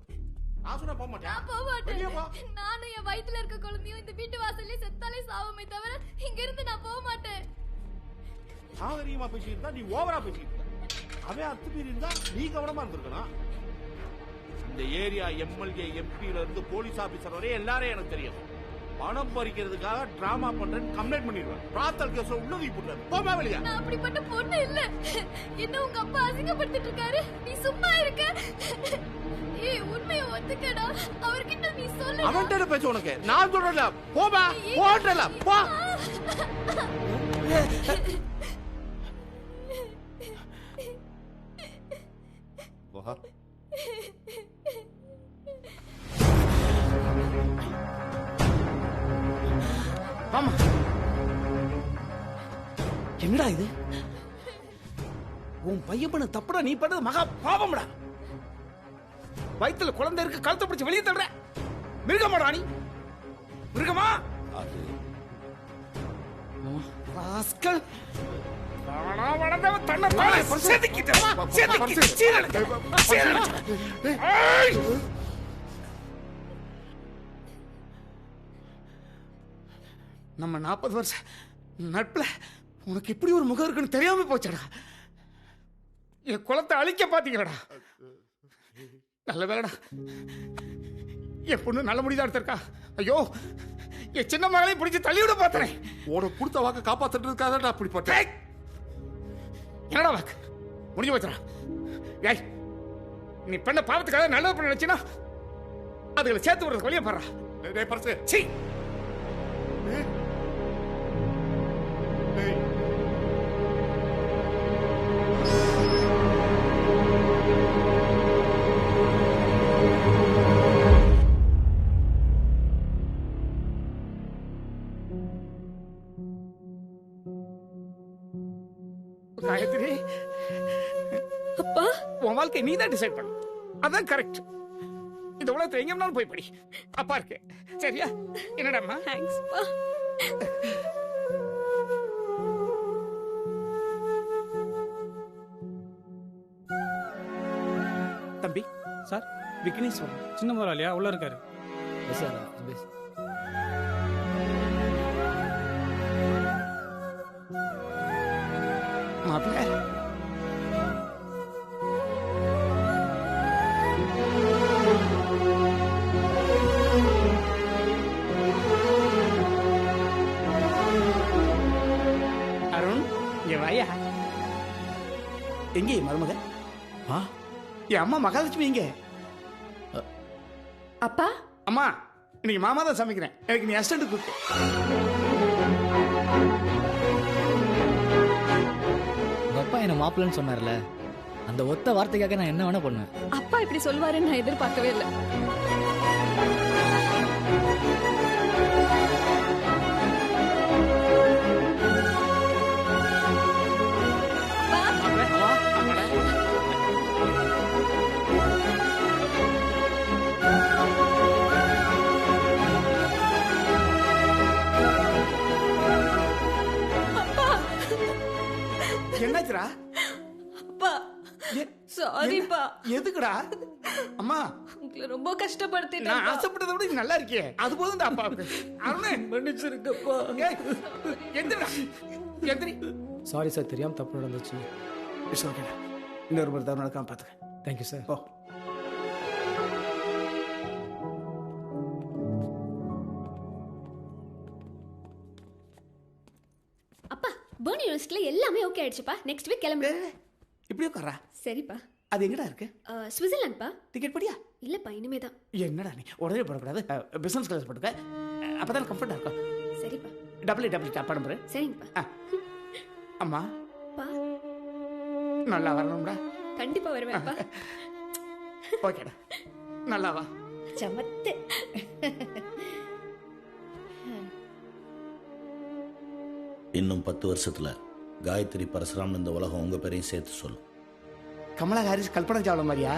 நான் சொன்னா போக மாட்டேன். நான் போக மாட்டேன். நானும் என் வயித்துல இருக்க குழந்தையும் இந்த வீட்டு வாசல்ல செத்தாலே சாவுமே தவிர இங்க இருந்து நான் போக மாட்டேன். நாகரீகமா பேசிட்டு இருந்தா நீ ஓவரா பேசிட்டு இருக்க. அவன் அத்துமீறி இருந்தா நீ கவனமா இருந்திருக்கணும். இந்த ஏரியா எம்எல்ஏ எம்பியில இருந்து போலீஸ் ஆபீசர் வரை எல்லாரும் எனக்கு தெரியும். பணம் பறிக்கிறதுக்காக டிராமா பண்றேன்னு கம்ப்ளைண்ட் பண்ணிடுவேன். பிராத்தல் கேஸ் உள்ளது போட்டாரு. போமா வெளியா. நான் அப்படிப்பட்ட பொண்ணு இல்ல. என்ன உங்க அப்பா அசிங்கப்படுத்திட்டு இருக்காரு. நீ சும்மா இருக்க. ஏய் உண்மையை ஒத்துக்கடா. அவர்கிட்ட நீ சொல்லு. அவன்கிட்ட பேச உனக்கு. நான் சொல்றல. போமா. போடல. போ. வா. ஆமா. என்னடா இது? உன் பையன் பண்ண தப்புடா, நீ பண்ணது மகா பாவம்டா. வயித்துல குழந்தை இருக்கு, கழுத்தை பிடிச்சு வெளியே தள்ளுற. மிருகமாடா நீ? மிருகமா? ராஸ்கல். தானா வளர்ந்தவன் தன்னை தானே செதுக்கிட்டான். செதுக்கி சீரழிச்சு. ஏய்! நம்ம 40 வருஷம் நட்புல உனக்கு இப்படி ஒரு முகம் இருக்குன்னு தெரியாம போச்சடா. என் குலத்தை அழிக்க பாத்தீங்களடா. நல்ல வேலைடா, என் பொண்ணு நல்ல முடிதான் எடுத்திருக்கா. ஐயோ, என் சின்ன மகளையும் பிடிச்சி தள்ளிவிட பார்த்தேன். உனக்கு கொடுத்த வாக்க காப்பாத்துறதுக்காக அப்படிப்பட்ட. என்னடா வாக்கு முடிஞ்சு போச்சுடா. ஏய், நீ பண்ண பாவத்துக்காக நல்லது பண்ண நினைச்சினா அதுகளை சேர்த்து விடுறது வழியா பாடுறா. பர்சு சீ. காயத்ரி, அப்பா, உன் வாழ்க்கை நீ தான் டிசைட் பண்ணு. அதான் கரெக்ட். இந்த உலகத்துல எங்க வேணாலும் போய் படி. அப்பா இருக்கு சரியா? என்னடாம்மா? தேங்க்ஸ் பா. தம்பி சார், விக்னேஸ்வரன் சின்ன முதலாளியா உள்ள இருக்காரு. சார் மாப்பிள்ள, அருண் இங்க வாயா. எங்கே மருமக? என் அம்மா மகாலட்சுமி எங்க? அப்பா. அம்மா, இன்னைக்கு மாமா தான் சமைக்கிறேன். எனக்கு நீ அசிஸ்டன்ட் கூப்பிட்டு. அப்பா என்ன மாப்பிள்ளன்னு சொன்னார்ல, அந்த ஒத்த வார்த்தைக்காக நான் என்ன வேணா பண்ணுவேன். அப்பா இப்படி சொல்வாருன்னு நான் எதிர்பார்க்கவே இல்லை. என்னாச்சுடா? அப்பா சாரிப்பா. எதுக்குடா? அம்மா, உங்களை ரொம்ப கஷ்டப்படுத்திட்டேன். நான் ஆசைப்பட்டதை விட நீ நல்லா இருக்கியே, அது போதும் அப்பாவுக்கு. அருணே, மன்னிச்சிருக்கப்பா. எந்திரா, எந்திரி. சாரி சார், தெரியாம தப்பு நடந்துச்சு. இட்ஸ் ஓகேடா. இன்னொரு முறை தவறு நடக்காம பார்த்துக்க. Thank you sir. போ. அப்பா, பர்ன் யூனிவர்சிட்டில எல்லாமே ஓகே ஆயிடுச்சுப்பா. நெக்ஸ்ட் வீக் கிளம்பு. இப்படி உட்காரா. சரிப்பா. அது எங்கடா இருக்கு? ஸ்விட்சர்லாந்துப்பா. டிக்கெட் படியா? இல்லப்பா, இனிமே தான். என்னடா நீ உடனே போடக்கூடாது. பிசினஸ் கிளாஸ் போட்டுக்க, அப்பதான் கம்ஃபர்ட்டா இருக்கும். சரிப்பா. டபுள் டாப் பண்ணுற. சரிங்கப்பா. அம்மா பா, நல்லா வரணும்டா. கண்டிப்பா வருவேன்ப்பா. ஓகேடா, நல்லா வா. சமத்து. இன்னும் 10 வருஷத்துல காயத்ரி பரசுராம் இந்த உலகம் உங்க பேரையும் சேர்த்து சொல்லும். கமலா ஹாரிஸ் கல்பனா சாவ்லா மாதிரியா?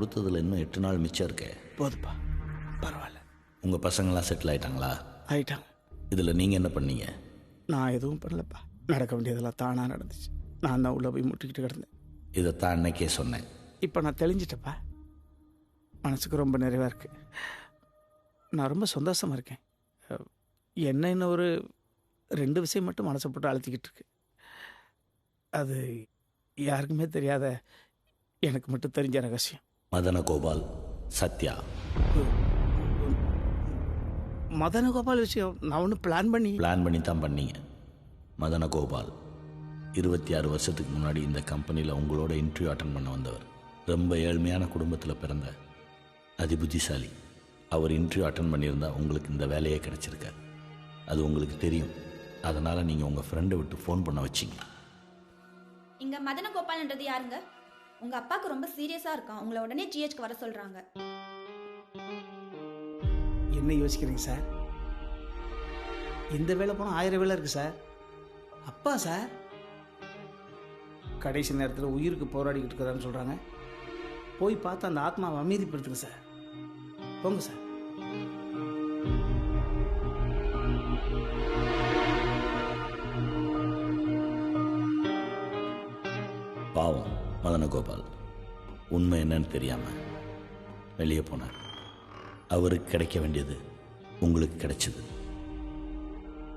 கொடுத்ததுல இன்னும் 8 நாள் மிச்சம் இருக்கே. போதுப்பா, பரவாயில்ல. உங்கள் பசங்களாம் செட்டில் ஆயிட்டாங்களா? ஆயிட்டாங்க. இதில் நீங்கள் என்ன பண்ணீங்க? நான் எதுவும் பண்ணலப்பா. நடக்க வேண்டியதெல்லாம் தானாக நடந்துச்சு. நான் தான் உள்ளே போய் முட்டிக்கிட்டு கிடந்தேன். இதைத்தான் அன்னைக்கே சொன்னேன். இப்போ நான் தெளிஞ்சிட்டப்பா. மனசுக்கு ரொம்ப நிறைவாக இருக்கு. நான் ரொம்ப சந்தோஷமாக இருக்கேன். என்ன இன்னும் ஒரு 2 விஷயம் மட்டும் மனசை போட்டு அழுத்திக்கிட்டு இருக்கு. அது யாருக்குமே தெரியாத எனக்கு மட்டும் தெரிஞ்ச ரகசியம். மதனகோபால், சத்யா. மதனகோபால் விஷயம் நான் ஒன்றும் பிளான் பண்ணி தான் பண்ணீங்க. மதனகோபால் 26 வருஷத்துக்கு முன்னாடி இந்த கம்பெனியில் உங்களோட இன்டர்வியூ அட்டன் பண்ண வந்தவர். ரொம்ப ஏழ்மையான குடும்பத்தில் பிறந்த அதிபுத்திசாலி. அவர் இன்டர்வியூ அட்டன் பண்ணியிருந்தால் உங்களுக்கு இந்த வேலையே கிடச்சிருக்காரு. அது உங்களுக்கு தெரியும். அதனால் நீங்கள் உங்கள் ஃப்ரெண்டை விட்டு ஃபோன் பண்ண வச்சிங்க. இங்கே மதனகோபால்ன்றது யாருங்க? உங்கள் அப்பாவுக்கு ரொம்ப சீரியஸாக இருக்கான். உங்களை உடனே ஜிஹெச்க்கு வர சொல்கிறாங்க. என்ன யோசிக்கிறீங்க சார்? இந்த வேலை போனால் 1000 வேலை இருக்குது சார். அப்பா சார் கடைசி நேரத்தில் உயிருக்கு போராடிக்கிட்டு இருக்கிறான்னு சொல்கிறாங்க. போய் பார்த்து அந்த ஆத்மாவை அமைதிப்படுத்துங்க சார். போங்க சார். பாவம் மதனகோபால் உண்மை என்னன்னு தெரியாமல் வெளியே போனார். அவருக்கு கிடைக்க வேண்டியது உங்களுக்கு கிடைச்சது.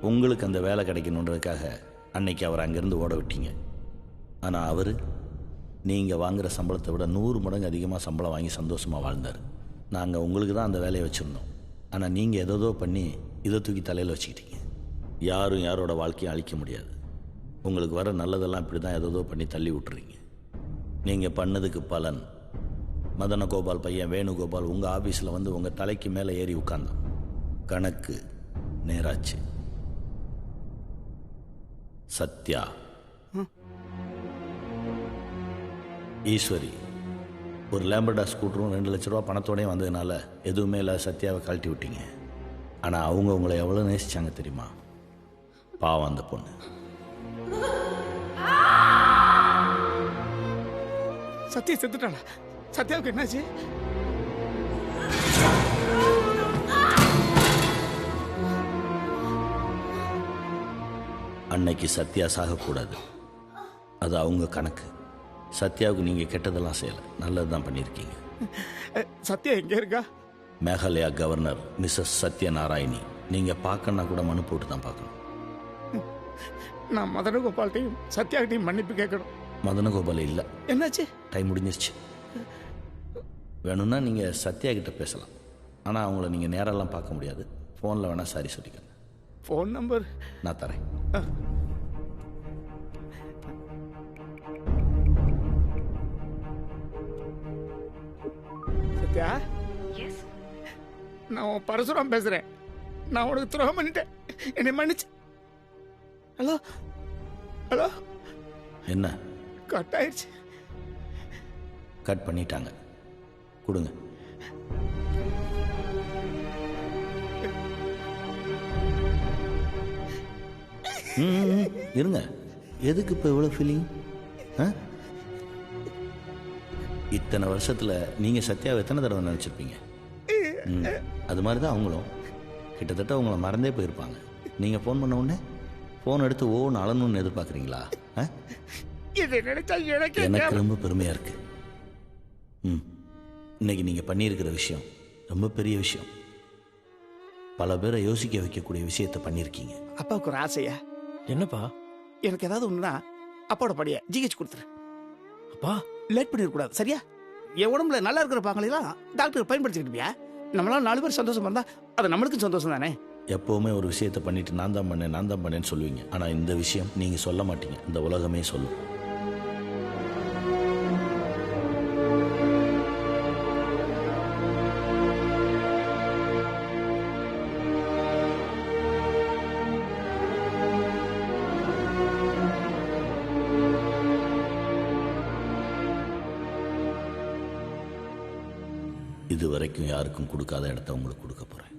உங்களுக்கு அந்த வேலை கிடைக்கணுன்றதுக்காக அன்னைக்கு அவர் அங்கேருந்து ஓட விட்டீங்க. ஆனால் அவர் நீங்கள் வாங்குகிற சம்பளத்தை விட 100 மடங்கு அதிகமாக சம்பளம் வாங்கி சந்தோஷமாக வாழ்ந்தார். நாங்கள் உங்களுக்கு தான் அந்த வேலையை வச்சுருந்தோம். ஆனால் நீங்கள் ஏதோ பண்ணி இதை தூக்கி தலையில் வச்சுக்கிட்டீங்க. யாரும் யாரோட வாழ்க்கையை அழிக்க முடியாது. உங்களுக்கு வர நல்லதெல்லாம் இப்படி தான் ஏதோ பண்ணி தள்ளி விட்டுறீங்க. நீங்கள் பண்ணதுக்கு பலன் மதனகோபால் பையன் வேணுகோபால் உங்கள் ஆஃபீஸில் வந்து உங்கள் தலைக்கு மேலே ஏறி உட்கார்ந்தான். கணக்கு நேராச்சு. சத்யா, ஈஸ்வரி ஒரு லேம்பர்டா ஸ்கூட்டரும் 2 லட்ச ரூபா பணத்தோடையும் வந்ததுனால எதுவுமே இல்லை சத்யாவை கழட்டி விட்டீங்க. ஆனால் அவங்க உங்களை எவ்வளோ நேசிச்சாங்க தெரியுமா? பாவம் அந்த பொண்ணு. சத்யா செத்துட்டாளா? சத்யாவுக்கு என்னாச்சு? அன்னைக்கு சத்யா சாகக்கூடாது. அது அவங்க கணக்கு. சத்யாவுக்கு நீங்கள் கெட்டதெல்லாம் செய்யலை, நல்லது தான் பண்ணியிருக்கீங்க. சத்யா எங்கே இருக்கா? Meghalaya governor Mrs Satyanarayani. நீங்கள் பார்க்கணுன்னா கூட மனு போட்டு தான் பார்க்கணும். நான் மதனகோபால்கிட்டையும் சத்யாகிட்டையும் மன்னிப்பு கேட்கணும். மதனகோபால் இல்லை. என்னாச்சு? டைம் முடிஞ்சிருச்சு. வேணும்னா நீங்கள் சத்யா கிட்ட பேசலாம். ஆனால் அவங்கள நீங்கள் நேரெல்லாம் பார்க்க முடியாது. ஃபோனில் வேணால் சாரி சொல்லிக்கங்க. ஃபோன் நம்பர் நான் தரேன். சத்யா, நான் உன் பரசுராம் பேசுறேன். நான் உனக்கு துரோகம் பண்ணிட்டேன். என்னை மன்னிச்சு. Hello hello. என்ன? கட் ஆயிடுச்சு. கட் பண்ணிட்டாங்க. கொடுங்க. இருங்க. எதுக்கு இப்போ இவ்வளோ ஃபீலிங்? இத்தனை வருஷத்தில் நீங்கள் சத்யாவை எத்தனை தடவை நினச்சிருப்பீங்க? அது மாதிரி தான் அவங்களும் கிட்டத்தட்ட உங்களை மறந்தே போயிருப்பாங்க. நீங்கள் ஃபோன் பண்ண உடனே ஃபோன் எடுத்து ஓன்னு அழணும்னு எதிர்பார்க்குறீங்களா? எனக்கு ரொம்ப பெருமையாக இருக்கு. இன்னைக்கு நீங்கள் பண்ணியிருக்கிற விஷயம் ரொம்ப பெரிய விஷயம். பல பேரை யோசிக்க வைக்கக்கூடிய விஷயத்தை பண்ணியிருக்கீங்க. அப்பாவுக்கு ஒரு ஆசையா? என்னப்பா? எனக்கு ஏதாவது ஒன்றுனா அப்பாவோட படியை ஜிஹெச் கொடுத்துரு. அப்பா லேட் பண்ணிடக்கூடாது, சரியா? என் உடம்புல நல்லா இருக்கிற பாங்களெல்லாம் டாக்டர் பயன்படுத்திக்கிட்டியா? நம்மளால 4 பேர் சந்தோஷமா இருந்தா அது நம்மளுக்கும் சந்தோஷம் தானே. எப்போவுமே ஒரு விஷயத்தை பண்ணிட்டு நான் தான் பண்ணேன்னு சொல்லுவீங்க. ஆனால் இந்த விஷயம் நீங்கள் சொல்ல மாட்டீங்க, இந்த உலகமே சொல்லும். இது வரைக்கும் யாருக்கும் கொடுக்காத இடத்த உங்களுக்கு கொடுக்க போறேன்.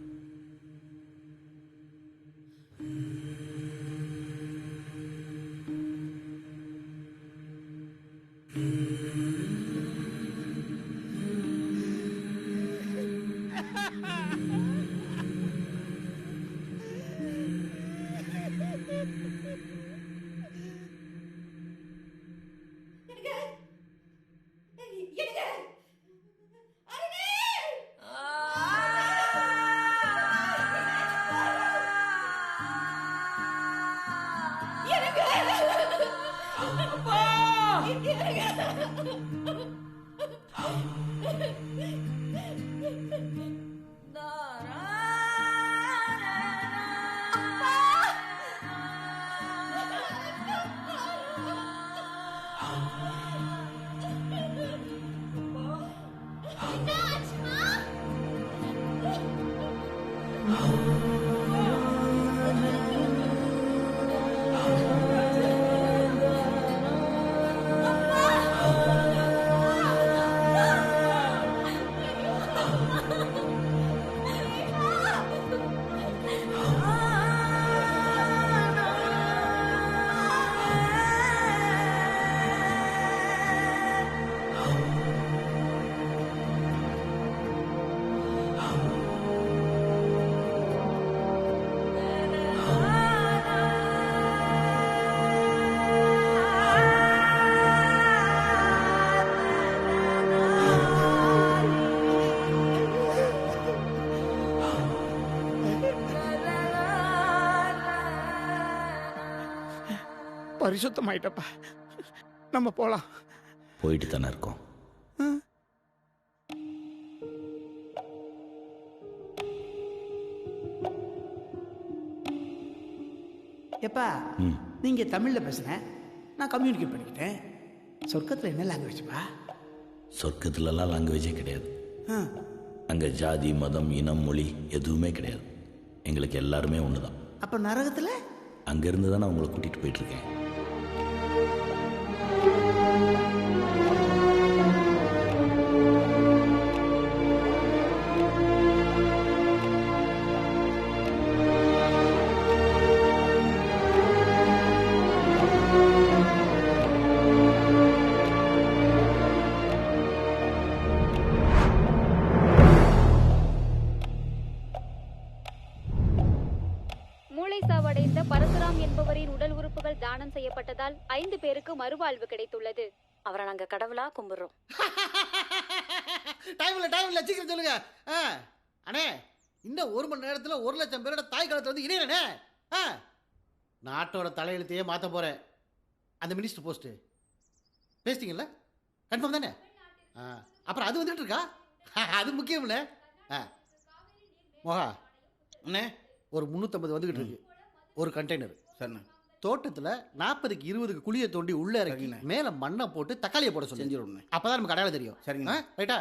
பரிசுத்தமாயிட்டப்பா, நம்ம போலாம். போயிட்டு தானே இருக்கோம். எப்பா நீங்க தமிழ்ல பேசுறேன், நான் கம்யூனிகேட் பண்ணிக்கிட்டேன். சொர்க்கத்தில் என்ன லாங்குவேஜ்ப்பா? சொர்க்கத்துலலாம் லாங்குவேஜே கிடையாது. அங்கே ஜாதி மதம் இனம் மொழி எதுவுமே கிடையாது. எங்களுக்கு எல்லாருமே ஒன்று தான். அப்போ நரகத்தில்? அங்கேருந்து தான் நான் உங்களை கூட்டிகிட்டு போயிட்டுருக்கேன். சாவடைந்த பரசுராம் என்பவரின் உடல் உறுப்புகள் தானம் செய்யப்பட்டதால் 5 பேருக்கு மறுவாழ்வு கிடைத்துள்ளது. அவரை நாங்க கடவுளா கும்பிடுறோம். டைம்ல சீக்கிரம் சொல்லுங்க. அண்ணே, இன்னும் 1 மணி நேரத்துல 1 லட்சம் பேரோட தாய் காலத்துல வந்து இணையனே. நாட்டோட தலையெழுத்தையே மாத்த போறேன். அந்த மினிஸ்டர் போஸ்ட் பேசிட்டீங்கல்ல? கன்ஃபார்ம் தானே? அப்புறம் அது வந்துட்டு இருக்கா? அது முக்கியம் இல்ல. மோகா அண்ணே, ஒரு 350 வந்துகிட்டு இருக்கு. ஒரு கண்டெய்னர் சரிண்ணா. தோட்டத்தில் 40க்கு 20க்கு குழியை தோண்டி உள்ள இறக்கி மேலே மண்ணை போட்டு தக்காளியை போட சொல்லி செஞ்சிடணும். அப்பதான் நமக்கு அடையாளம் தெரியும். சரிங்க ரைட்டா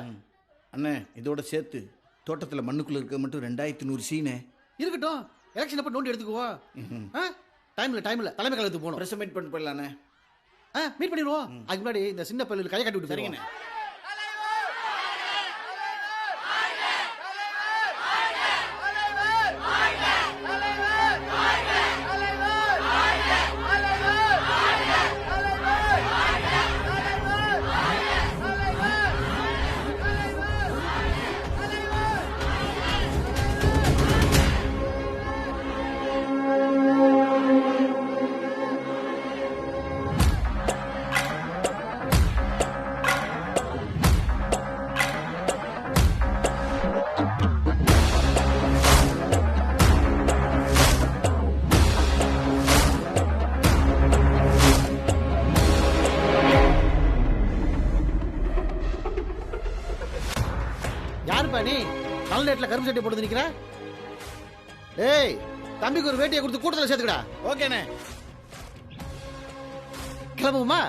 அண்ணே? இதோட சேர்த்து தோட்டத்தில் மண்ணுக்குள்ள இருக்கிறது மட்டும் 2100 சீனே இருக்கட்டும். எலெக்ஷன் அப்போ நோண்டி எடுத்துக்குவோம். டைம்ல தலைமை கழகத்துக்கு போகணும். ப்ரெஸ் மீட் பண்ணிட்டு போயிடலாண்ணே. மீட் பண்ணிடுவோம். அதுக்கு முன்னாடி இந்த சின்ன பள்ளியில் கையை கட்டி விட்டு சரிங்கண்ணே. நீ நல்ல நேரத்தில் கரும்பு சட்டை போட்டு நிற்கிற. ஏய், தம்பிக்கு ஒரு வேட்டியை கொடுத்து கூட்டத்தில் சேர்த்துக்கடா. ஓகேண்ணே, கிளம்புமா?